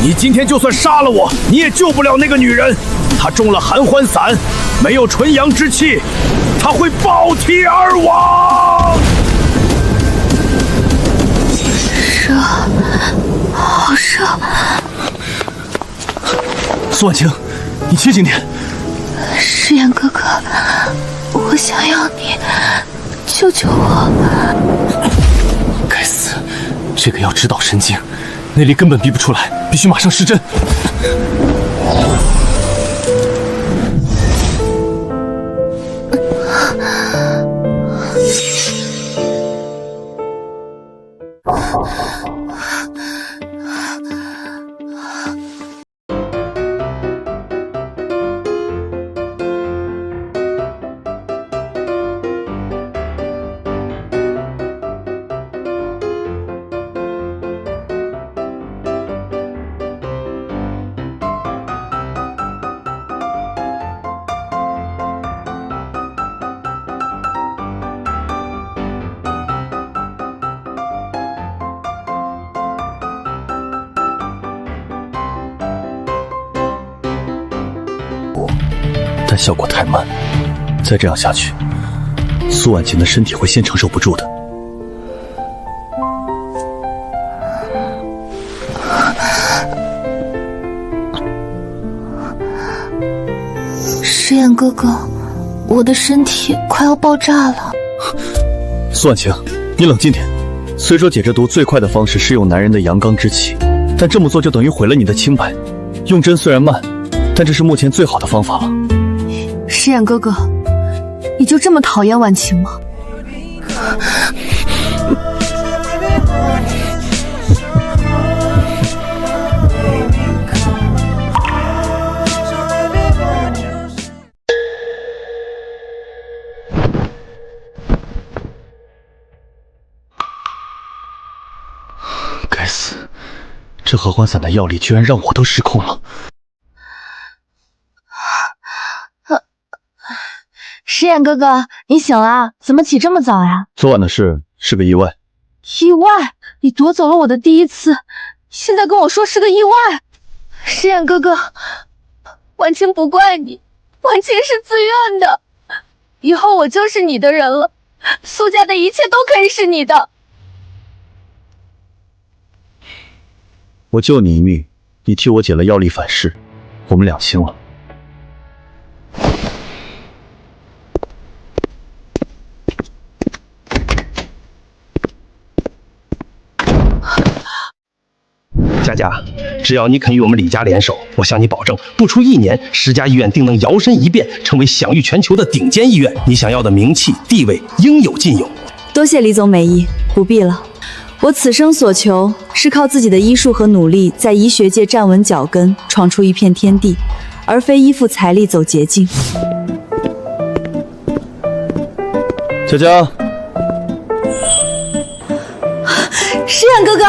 你今天就算杀了我，你也救不了那个女人。她中了寒欢散，没有纯阳之气，她会爆体而亡。热，好热。苏婉晴，你清醒点。石眼哥哥，我想要你，救救我！该死，这个要直捣神经，内力根本逼不出来，必须马上施针。但效果太慢，再这样下去，苏婉晴的身体会先承受不住的。石眼哥哥，我的身体快要爆炸了。苏婉晴，你冷静点，虽说解这毒最快的方式是用男人的阳刚之气，但这么做就等于毁了你的清白。用针虽然慢，但这是目前最好的方法了。石眼哥哥，你就这么讨厌婉晴吗？该死，这合欢散的药力居然让我都失控了。石眼哥哥，你醒了？怎么起这么早呀？昨晚的事是个意外。意外？你夺走了我的第一次，现在跟我说是个意外？石眼哥哥，婉晴不怪你，婉晴是自愿的。以后我就是你的人了，苏家的一切都可以是你的。我救你一命，你替我解了药力反噬，我们两清了。佳佳，只要你肯与我们李家联手，我向你保证，不出1年，石家医院定能摇身一变，成为享誉全球的顶尖医院。你想要的名气、地位，应有尽有。多谢李总美意，不必了。我此生所求是靠自己的医术和努力，在医学界站稳脚跟，闯出一片天地，而非依附财力走捷径。佳佳，石眼哥哥，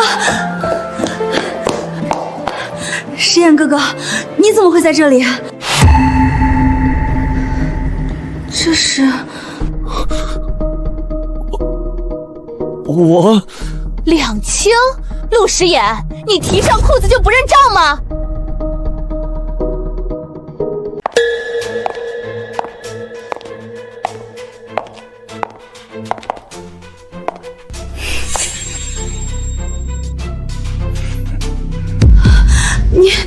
石眼哥哥，你怎么会在这里？这是我。两清，陆石眼，你提上裤子就不认账吗？你们，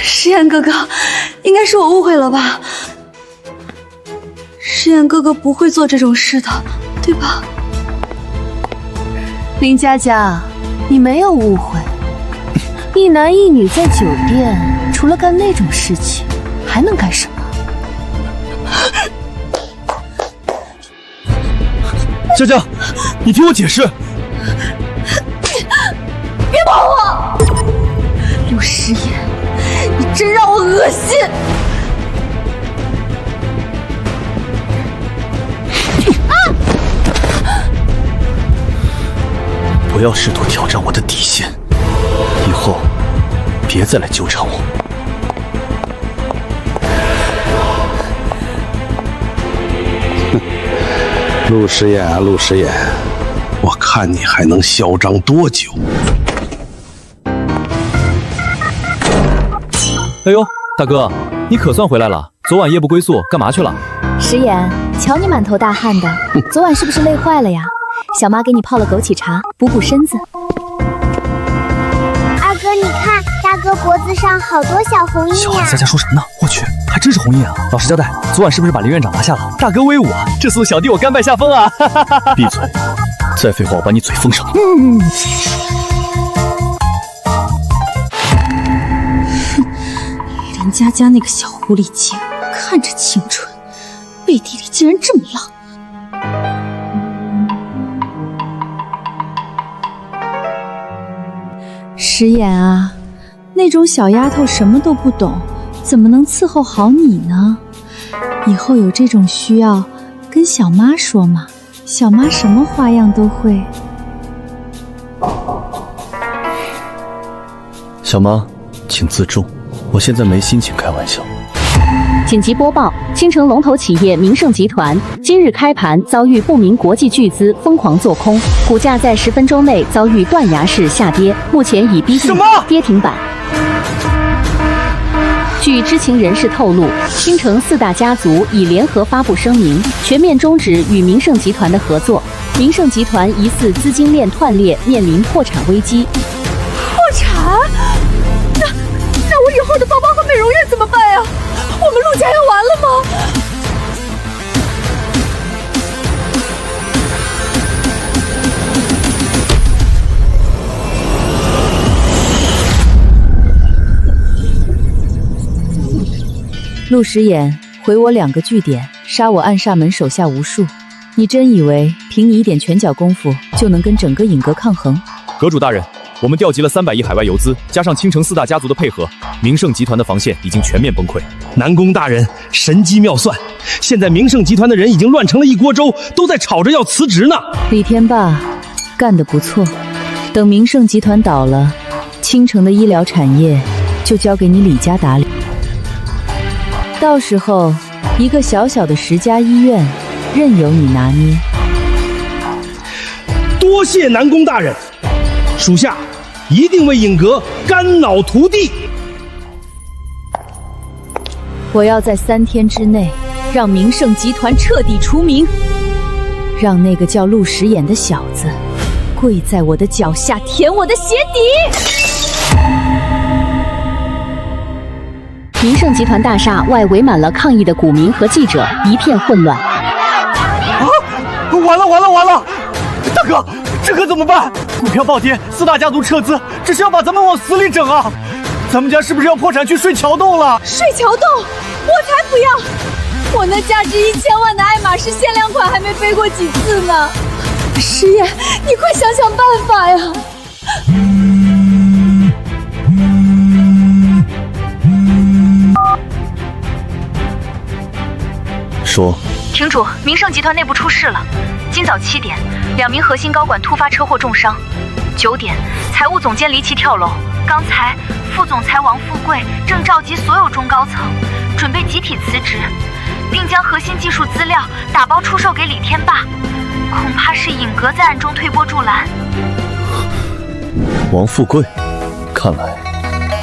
石眼哥哥，应该是我误会了吧？石眼哥哥不会做这种事的，对吧？林佳佳，你没有误会，一男一女在酒店，除了干那种事情，还能干什么？佳佳，你听我解释。别碰我！陆石眼，你真让我恶心！不要试图挑战我的底线，以后别再来纠缠我。陆石眼啊，陆石眼，我看你还能嚣张多久？哎呦，大哥，你可算回来了！昨晚夜不归宿，干嘛去了？石眼，瞧你满头大汗的，昨晚是不是累坏了呀？小妈给你泡了枸杞茶，补补身子。二哥，你看，大哥脖子上好多小红印呀！佳佳说什么呢？我去，还真是红印啊！老实交代，昨晚是不是把林院长拿下了？大哥威武啊！这次小弟我甘拜下风啊！闭嘴！再废话，我把你嘴封上。林佳佳那个小狐狸精，看着清纯，背地里竟然这么浪。石眼啊，那种小丫头什么都不懂，怎么能伺候好你呢？以后有这种需要，跟小妈说嘛，小妈什么花样都会。小妈，请自重，我现在没心情开玩笑。紧急播报：青城龙头企业明盛集团今日开盘遭遇不明国际巨资疯狂做空，股价在10分钟内遭遇断崖式下跌，目前已逼近跌停板。据知情人士透露，青城4大家族已联合发布声明，全面终止与明盛集团的合作。明盛集团疑似资金链断裂，面临破产危机。破产？那我以后的包包和美容院怎么办呀？我们陆家要完了吗？陆时衍，回我2个据点，杀我暗煞门手下无数。你真以为凭你一点拳脚功夫就能跟整个影阁抗衡？阁主大人，我们调集了300亿海外游资，加上倾城4大家族的配合，明盛集团的防线已经全面崩溃。南宫大人神机妙算，现在明盛集团的人已经乱成了一锅粥，都在吵着要辞职呢。李天霸干得不错，等明盛集团倒了，倾城的医疗产业就交给你李家打理。到时候一个小小的10家医院任由你拿捏。多谢南宫大人，属下一定为影阁肝脑涂地。我要在3天之内让明盛集团彻底除名，让那个叫陆时衍的小子跪在我的脚下舔我的鞋底。明盛集团大厦外围满了抗议的股民和记者，一片混乱。完了！大哥，这可怎么办？股票暴跌，4大家族撤资，这是要把咱们往死里整啊！咱们家是不是要破产去睡桥洞了？睡桥洞？我才不要！我那价值1000万的爱马仕限量款还没飞过几次呢。时衍，你快想想办法呀！说，亭主，明盛集团内部出事了。今早7点，2名核心高管突发车祸重伤。9点，财务总监离奇跳楼。刚才，副总裁王富贵正召集所有中高层，准备集体辞职，并将核心技术资料打包出售给李天霸。恐怕是影阁在暗中推波助澜。王富贵，看来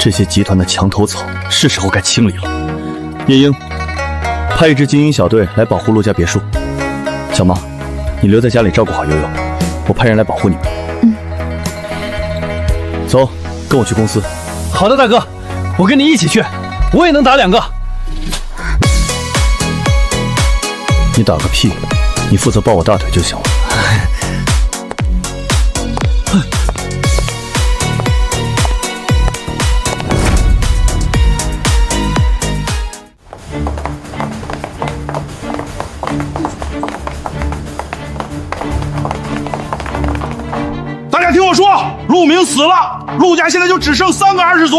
这些集团的墙头草是时候该清理了。夜莺，派一支精英小队来保护陆家别墅。小毛，你留在家里照顾好悠悠，我派人来保护你们。走，跟我去公司。好的，大哥，我跟你一起去，我也能打2个。你打个屁！你负责抱我大腿就行了。大家听我说，陆明死了，陆家现在就只剩3个20族。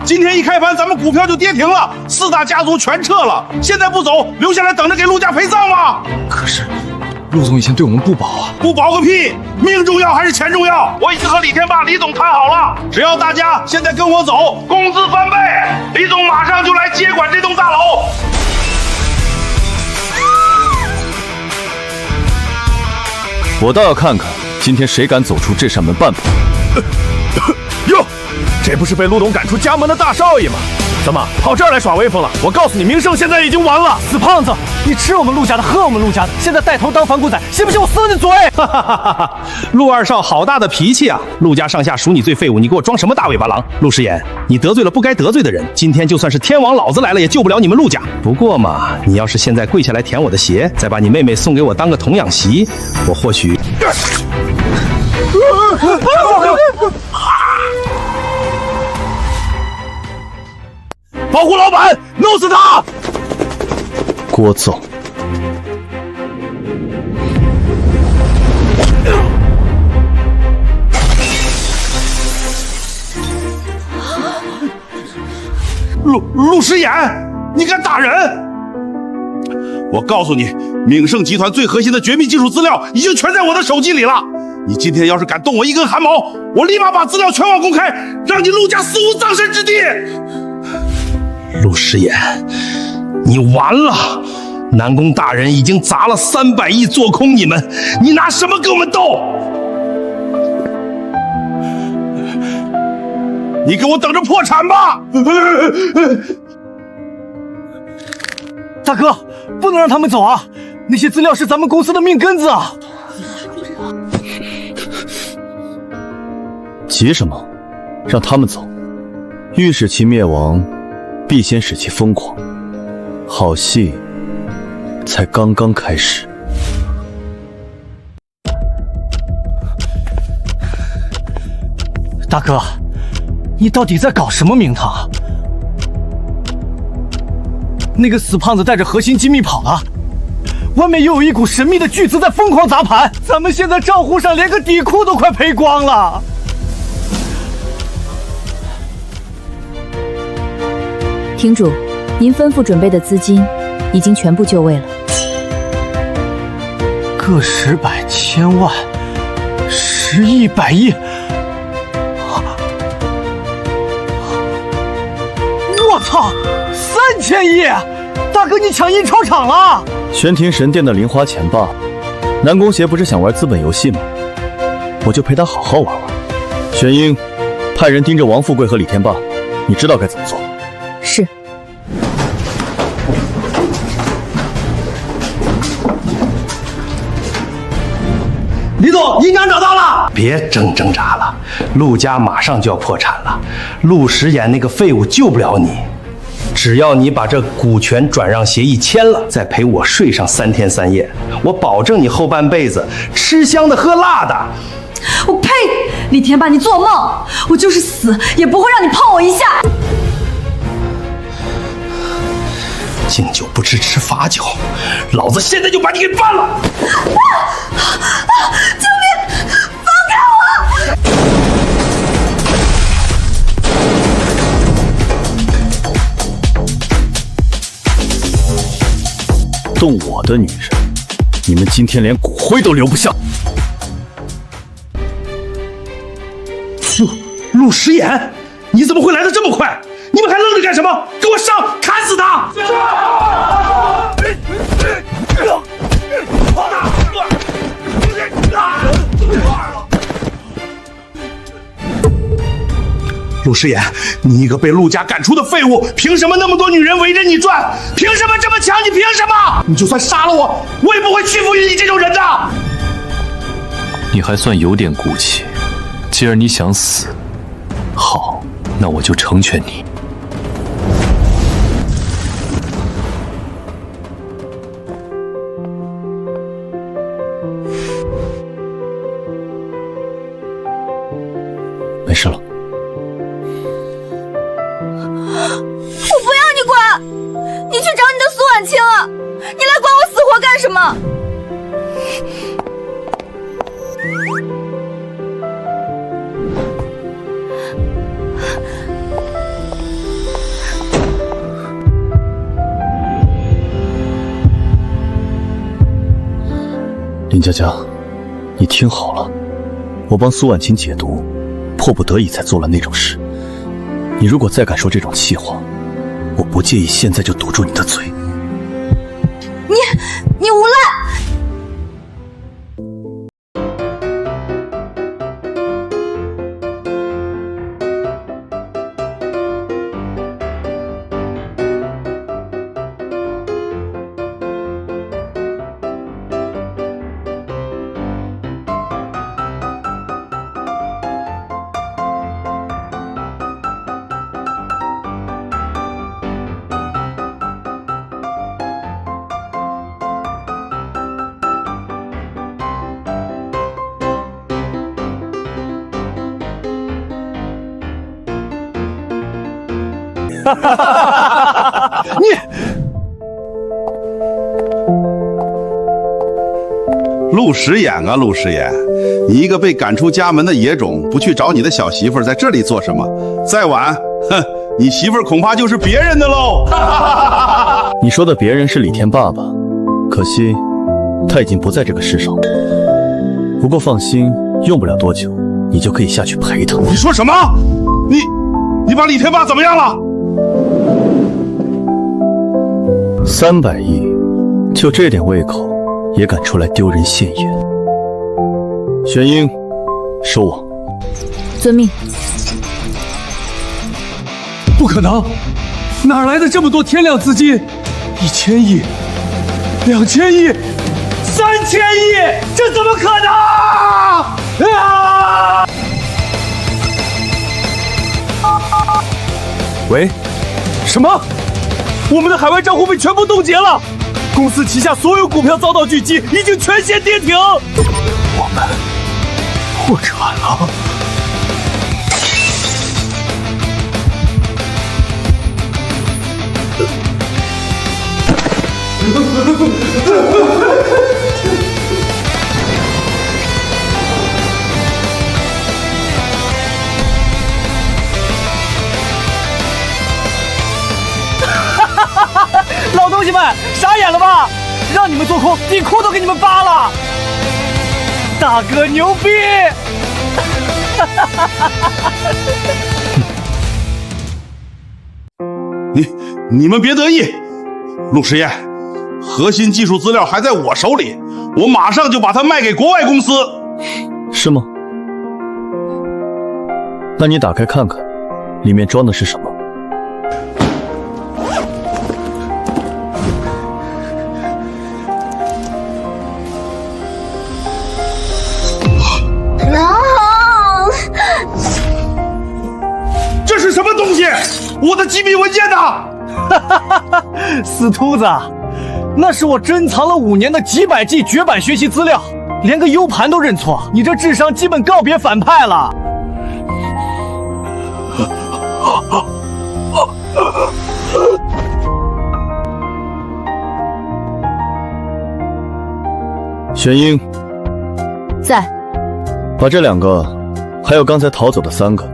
今天一开盘，咱们股票就跌停了，4大家族全撤了。现在不走，留下来等着给陆家陪葬吗？可是，陆总以前对我们不薄啊！不薄个屁！命重要还是钱重要？我已经和李天霸、李总谈好了，只要大家现在跟我走，工资翻倍，李总马上就来接管这栋大楼。我倒要看看今天谁敢走出这扇门半步。哟，这不是被陆董赶出家门的大少爷吗？怎么跑这儿来耍威风了？我告诉你，明盛现在已经完了！死胖子，你吃我们陆家的，喝我们陆家的，现在带头当反骨仔，信不信我撕了你嘴？哈哈哈哈！陆二少好大的脾气啊！陆家上下数你最废物，你给我装什么大尾巴狼？陆时衍，你得罪了不该得罪的人，今天就算是天王老子来了，也救不了你们陆家。不过嘛，你要是现在跪下来舔我的鞋，再把你妹妹送给我当个童养媳，我或许……保护老板，弄死他！聒噪！陆时衍，你敢打人？我告诉你，明盛集团最核心的绝密技术资料已经全在我的手机里了。你今天要是敢动我一根汗毛，我立马把资料全网公开，让你陆家死无葬身之地。陆时衍，你完了！南宫大人已经砸了300亿做空你们，你拿什么跟我们斗？你给我等着破产吧！大哥，不能让他们走啊！那些资料是咱们公司的命根子啊！急什么？让他们走。欲使其灭亡，必先使其疯狂。好戏才刚刚开始。大哥，你到底在搞什么名堂？那个死胖子带着核心机密跑了，外面又有一股神秘的巨资在疯狂砸盘，咱们现在账户上连个底裤都快赔光了。厅主，您吩咐准备的资金已经全部就位了，个十百千万，10亿100亿，我操，3000亿！大哥，你抢印钞厂了！玄庭神殿的零花钱罢了。南宫邪不是想玩资本游戏吗？我就陪他好好玩玩。玄英，派人盯着王富贵和李天霸，你知道该怎么做。是。李总，银章找到了。别挣扎了，陆家马上就要破产了，陆时衍那个废物救不了你。只要你把这股权转让协议签了，再陪我睡上3天3夜，我保证你后半辈子吃香的喝辣的。我呸！李天霸，你做梦！我就是死也不会让你碰我一下。敬酒不吃吃罚酒，老子现在就把你给办了！救命！放开我！动我的女人，你们今天连骨灰都留不下。陆时衍，你怎么会来得这么快？你们还愣着干什么？给我上，砍死他！陆时衍，你一个被陆家赶出的废物，凭什么那么多女人围着你转？凭什么这么强？你凭什么？你就算杀了我，我也不会屈服于你这种人的。你还算有点骨气。既然你想死，好，那我就成全你。没事了。我不要你管，你去找你的苏婉清啊！你来管我死活干什么？林佳佳，你听好了，我帮苏婉清解毒，迫不得已才做了那种事。你如果再敢说这种气话，我不介意现在就堵住你的嘴。你无赖！陆时衍啊，陆时衍，你一个被赶出家门的野种，不去找你的小媳妇儿，在这里做什么？再晚，哼，你媳妇儿恐怕就是别人的喽。你说的别人是李天霸吧？可惜他已经不在这个世上了。不过放心，用不了多久，你就可以下去陪他。你说什么？你把李天霸怎么样了？300亿，就这点胃口，也敢出来丢人现眼？玄英，收我。遵命。不可能，哪来的这么多天量资金？1000亿、2000亿、3000亿，这怎么可能？啊！喂，什么？我们的海外账户被全部冻结了，公司旗下所有股票遭到狙击，已经全线跌停。我们破产了。老东西们，傻眼了吧？让你们做空，底裤都给你们扒了！大哥牛逼！你们别得意，陆时宴，核心技术资料还在我手里，我马上就把它卖给国外公司。是吗？那你打开看看，里面装的是什么？这是什么东西？我的机密文件呢？死秃子，那是我珍藏了5年的几百 G 绝版学习资料，连个 U 盘都认错，你这智商基本告别反派了。玄英在，把这2个，还有刚才逃走的3个，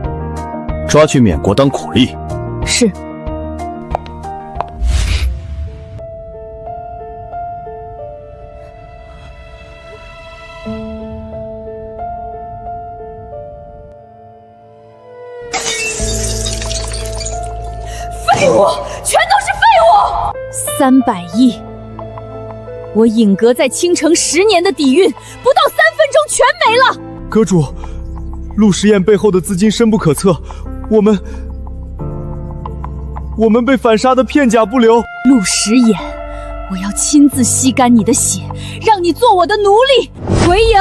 抓去缅国当苦力。是。废物，全都是废物！300亿，我尹阁在青城10年的底蕴，不到3分钟全没了。阁主，陆时宴背后的资金深不可测，我们被反杀的片甲不留。陆时宴，我要亲自吸干你的血，让你做我的奴隶。鬼影，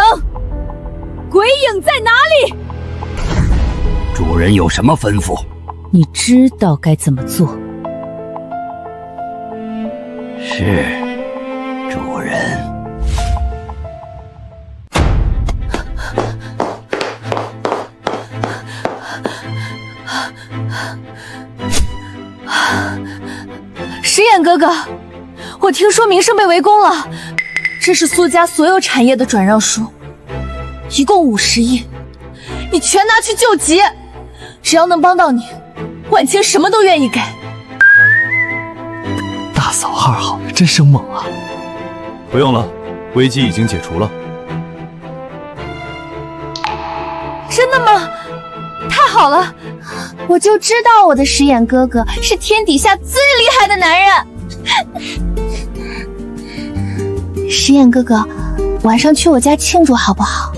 鬼影在哪里？主人有什么吩咐？你知道该怎么做。是，主人。时宴哥哥，我听说明胜被围攻了，这是苏家所有产业的转让书，一共50亿，你全拿去救急，只要能帮到你，婉清什么都愿意给。大嫂2号真生猛啊！不用了，危机已经解除了。真的吗？太好了！我就知道我的时宴哥哥是天底下最厉害的男人。时宴哥哥，晚上去我家庆祝好不好？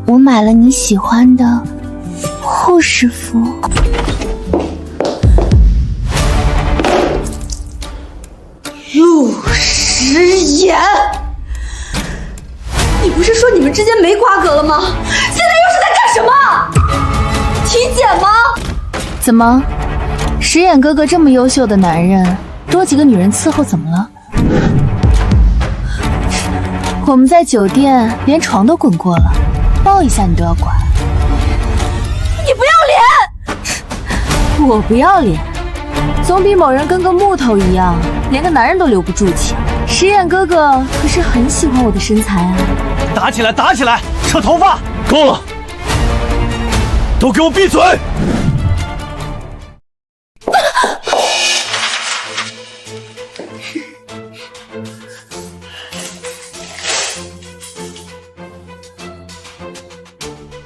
我买了你喜欢的护士服。陆时宴，你不是说你们之间没瓜葛了吗？现在又是在干什么？体检吗？怎么，时宴哥哥这么优秀的男人，多几个女人伺候怎么了？我们在酒店连床都滚过了，抱一下你都要管。你不要脸！我不要脸，总比某人跟个木头一样，连个男人都留不住强。时宴哥哥可是很喜欢我的身材啊！打起来，打起来，扯头发！够了，都给我闭嘴！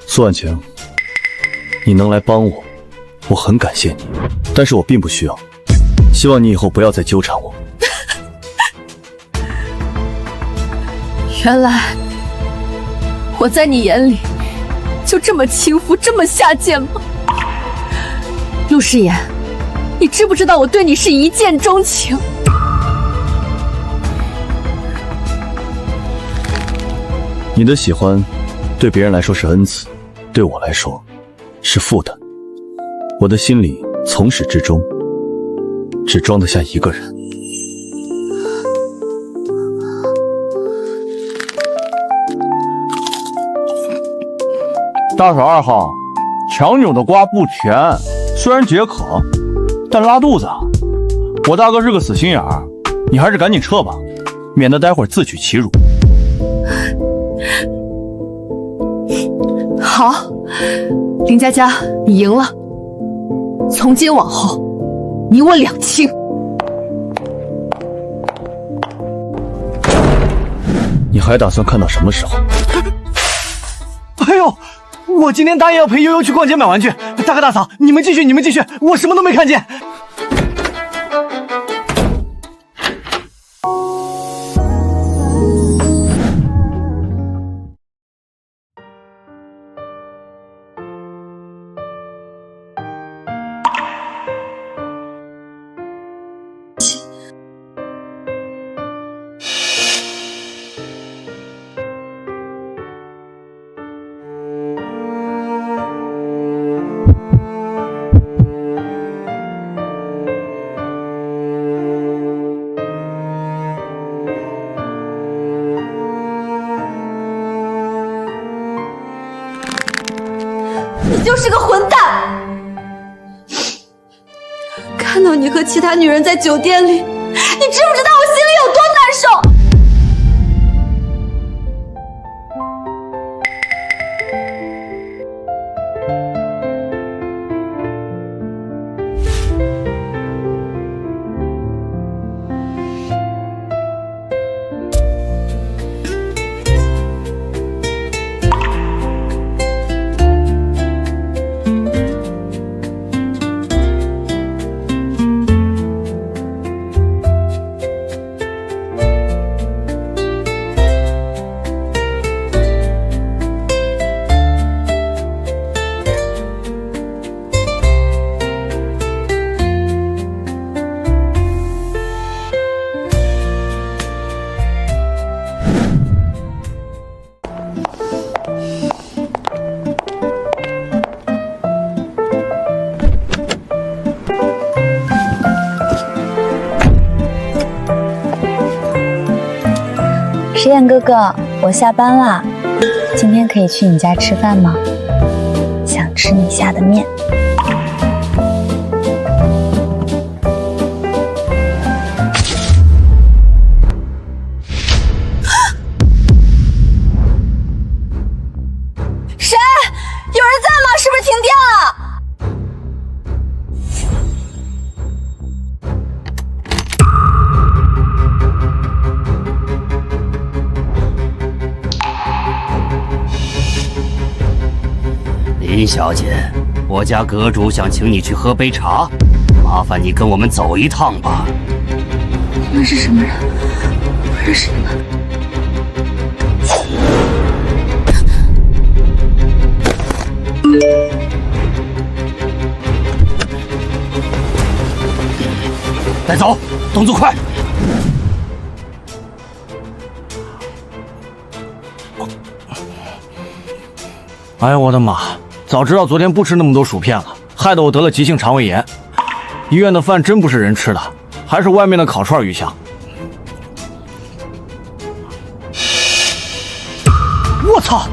苏婉晴，你能来帮我，我很感谢你，但是我并不需要。希望你以后不要再纠缠我。原来我在你眼里就这么轻浮，这么下贱吗？陆时言，你知不知道我对你是一见钟情？你的喜欢对别人来说是恩赐，对我来说是负担。我的心里从始至终只装得下一个人。大嫂2号，强扭的瓜不甜，虽然解渴，但拉肚子。我大哥是个死心眼儿，你还是赶紧撤吧。免得待会儿自取其辱。好，林佳佳，你赢了。从今往后，你我两清。你还打算看到什么时候？哎呦，我今天答应要陪悠悠去逛街买玩具。大哥大嫂，你们继续，我什么都没看见。你就是个混蛋！看到你和其他女人在酒店里，你知不知道我心里有多难受？石眼哥哥，我下班啦，今天可以去你家吃饭吗？想吃你下的面。谁？有人在吗？是不是停电了？林小姐，我家阁主想请你去喝杯茶，麻烦你跟我们走一趟吧。你们是什么人？不认识你们。带走，动作快！哎呀，我的妈！早知道昨天不吃那么多薯片了，害得我得了急性肠胃炎。医院的饭真不是人吃的，还是外面的烤串鱼香。我操，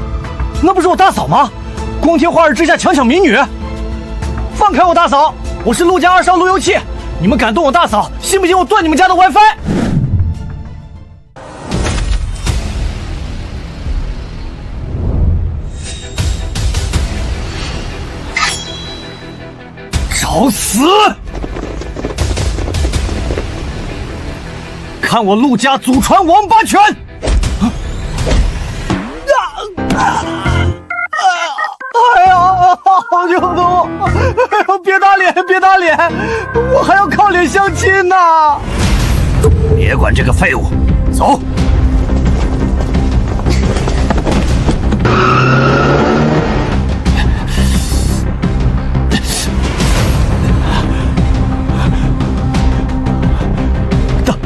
那不是我大嫂吗？光天化日之下强抢民女！放开我大嫂！我是陆家2少陆游气，你们敢动我大嫂，信不信我断你们家的 WiFi？ 找死！看我陆家祖传王八拳！哎呀，好扭动！哎呦，别打脸，别打脸！我还要靠脸相亲呢！别管这个废物，走！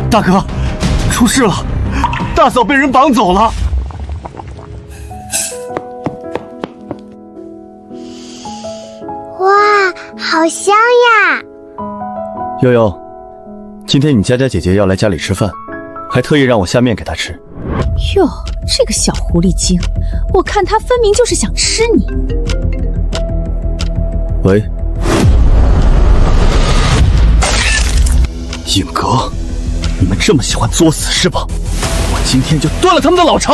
大哥，出事了！大嫂被人绑走了。哇，好香呀！悠悠，今天你佳佳姐姐要来家里吃饭，还特意让我下面给她吃。哟，这个小狐狸精，我看她分明就是想吃你。喂，影阁。你们这么喜欢作死是吧？今天就断了他们的老巢！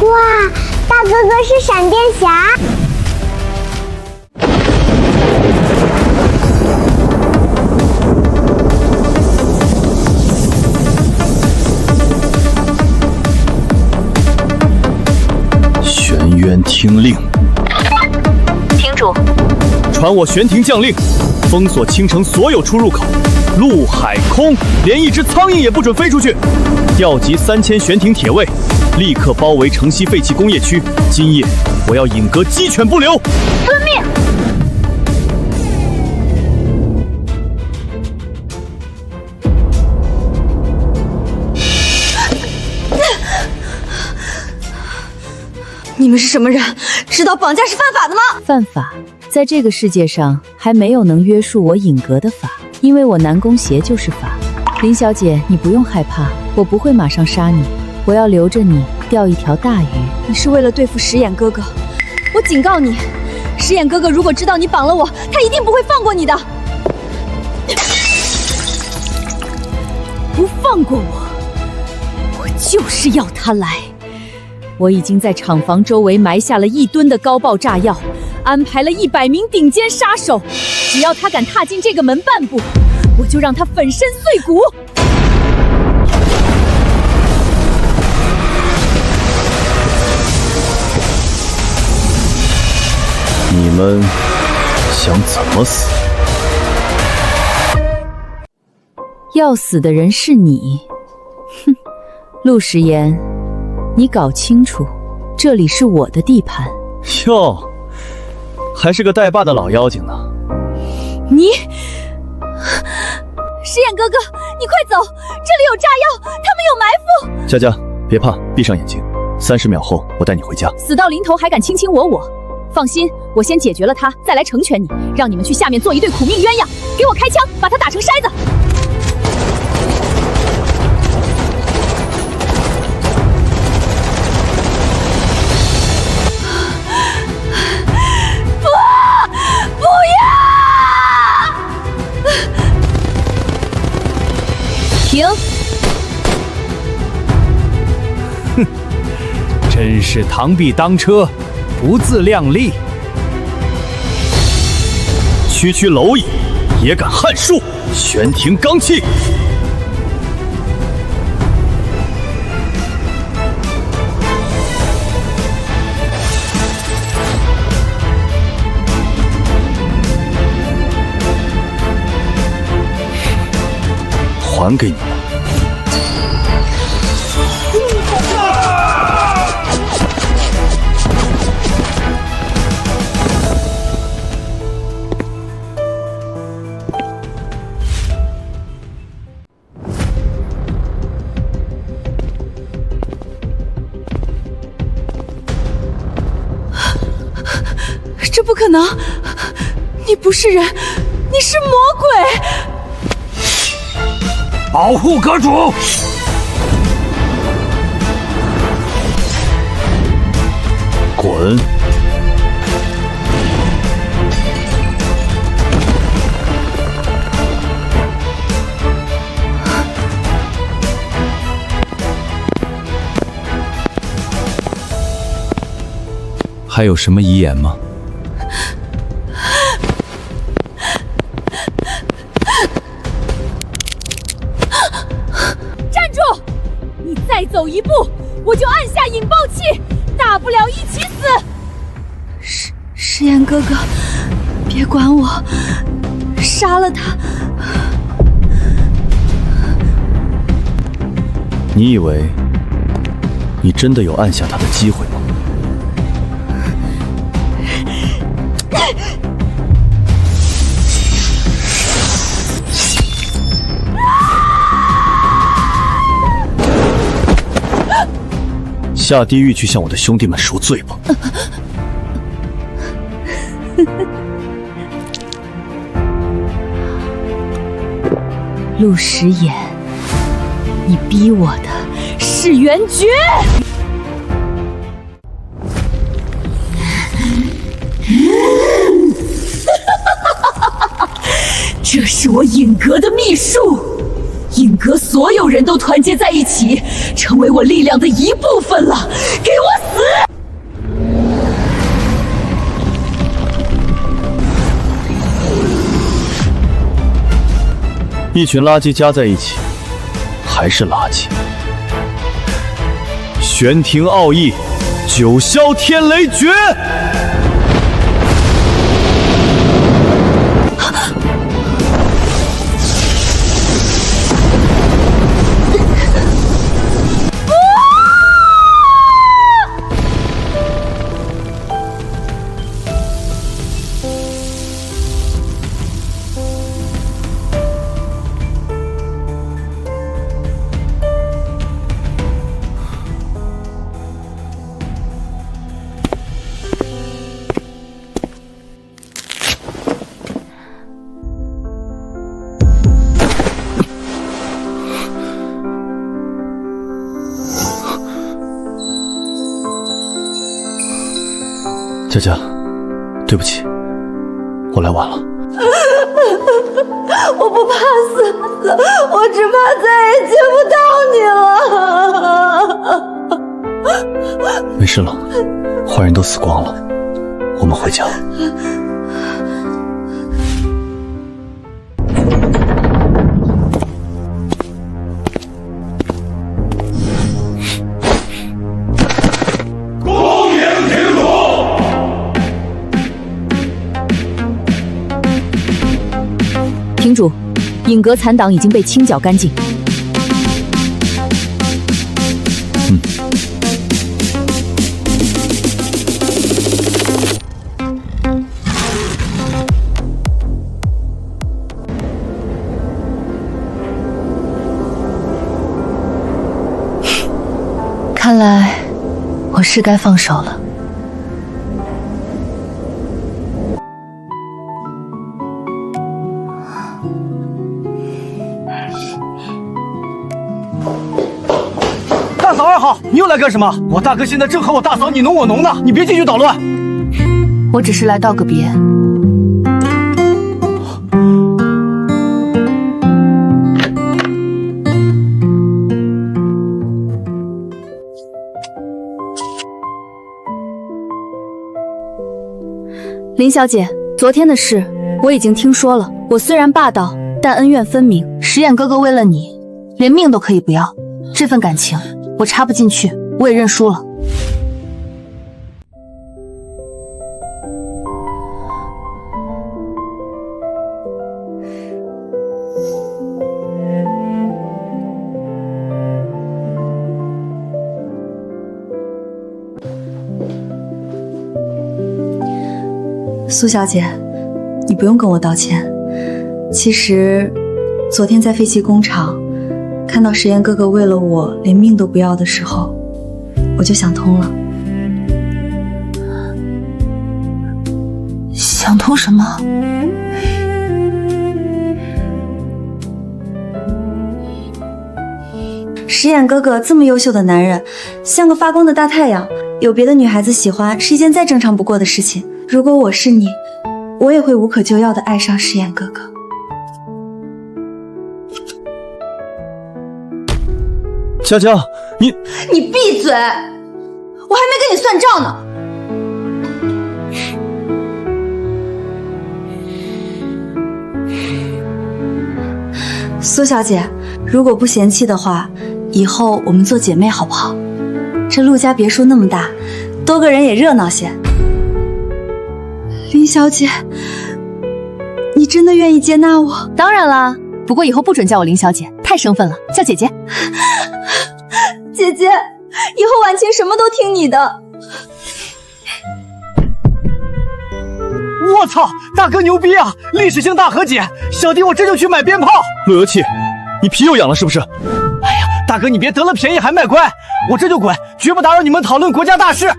哇，大哥哥是闪电侠！玄渊听令，厅主，传我玄庭将令，封锁青城所有出入口，陆海空，连一只苍蝇也不准飞出去。调集3000玄庭铁卫，立刻包围城西废弃工业区。今夜我要引阁鸡犬不留。遵命。你们是什么人？知道绑架是犯法的吗？犯法，在这个世界上还没有能约束我尹阁的法，因为我南宫邪就是法。林小姐，你不用害怕，我不会马上杀你，我要留着你钓一条大鱼。你是为了对付石眼哥哥，我警告你，石眼哥哥如果知道你绑了我，他一定不会放过你的。不放过我，我就是要他来。我已经在厂房周围埋下了1吨的高爆炸药，安排了100名顶尖杀手，只要他敢踏进这个门半步，我就让他粉身碎骨。你们想怎么死？要死的人是你。哼，陆时言，你搞清楚，这里是我的地盘。哟，还是个带把的老妖精呢。你，石眼哥哥，你快走，这里有炸药，他们有埋伏。佳佳，别怕，闭上眼睛，30秒后我带你回家。死到临头还敢卿卿我我？放心，我先解决了他，再来成全你，让你们去下面做一对苦命鸳鸯。给我开枪，把他打成筛子。不要！停！哼，真是螳臂当车，不自量力。区区蝼蚁也敢撼树，玄庭罡气！还给你们。这不可能！你不是人，你是魔鬼！保护阁主！滚！还有什么遗言吗？站住！你再走一步，我就按下引爆器，大不了一起死。石岩哥哥，别管我，杀了他。你以为你真的有按下他的机会吗？下地狱去向我的兄弟们赎罪吧！陆时言，你逼我的是元诀！这是我尹阁的秘术，尹阁所有人都团结在一起，成为我力量的一部分了。给我死！一群垃圾加在一起，还是垃圾。玄庭奥义，九霄天雷诀。佳佳，对不起，我来晚了。我不怕死，我只怕再也见不到你了。没事了，坏人都死光了，我们回家。亭主，尹阁残党已经被清剿干净。看来我是该放手了。大嫂二号，你又来干什么？我大哥现在正和我大嫂你侬我侬呢，你别继续捣乱。我只是来道个别。林小姐，昨天的事我已经听说了。我虽然霸道，但恩怨分明。石眼哥哥为了你，连命都可以不要。这份感情我插不进去，我也认输了。苏小姐，你不用跟我道歉。其实，昨天在废弃工厂看到石岩哥哥为了我连命都不要的时候，我就想通了。想通什么？石岩哥哥这么优秀的男人，像个发光的大太阳，有别的女孩子喜欢是一件再正常不过的事情。如果我是你，我也会无可救药的爱上石岩哥哥。佳佳，你闭嘴！我还没跟你算账呢。苏小姐，如果不嫌弃的话，以后我们做姐妹好不好？这陆家别墅那么大，多个人也热闹些。林小姐，你真的愿意接纳我？当然啦，不过以后不准叫我林小姐，太生分了，叫姐姐。姐姐，以后婉清什么都听你的。我操，大哥牛逼啊！历史性大和解，小弟我这就去买鞭炮。陆游气，你皮又痒了是不是？哎呀，大哥你别得了便宜还卖乖，我这就滚，绝不打扰你们讨论国家大事。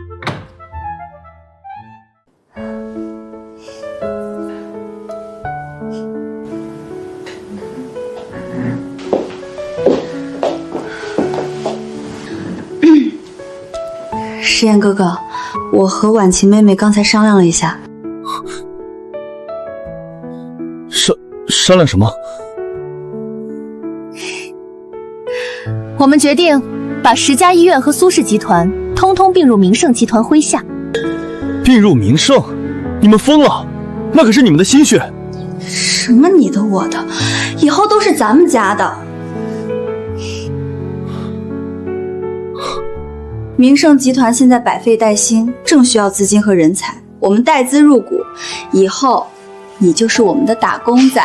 石岩哥哥，我和婉晴妹妹刚才商量了一下。商量什么？我们决定把10家医院和苏氏集团通通并入明盛集团麾下。并入明盛？你们疯了！那可是你们的心血。什么你的我的，以后都是咱们家的。明盛集团现在百废待兴，正需要资金和人才，我们带资入股，以后你就是我们的打工仔，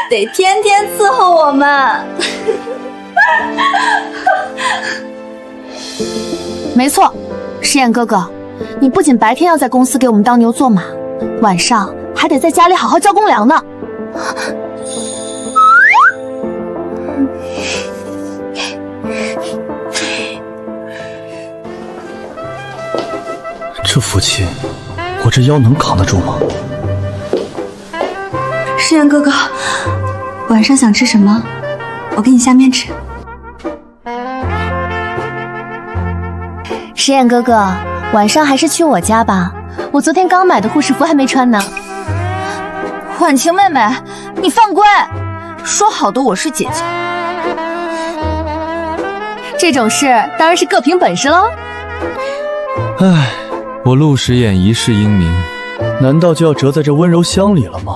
得天天伺候我们。没错，石岩哥哥，你不仅白天要在公司给我们当牛做马，晚上还得在家里好好交公粮呢。这福气，我这腰能扛得住吗？石岩哥哥，晚上想吃什么？我给你下面吃。石岩哥哥，晚上还是去我家吧，我昨天刚买的护士服还没穿呢。婉晴妹妹，你犯规！说好的我是姐姐。这种事当然是各凭本事喽。唉，我陆时衍一世英名，难道就要折在这温柔乡里了吗？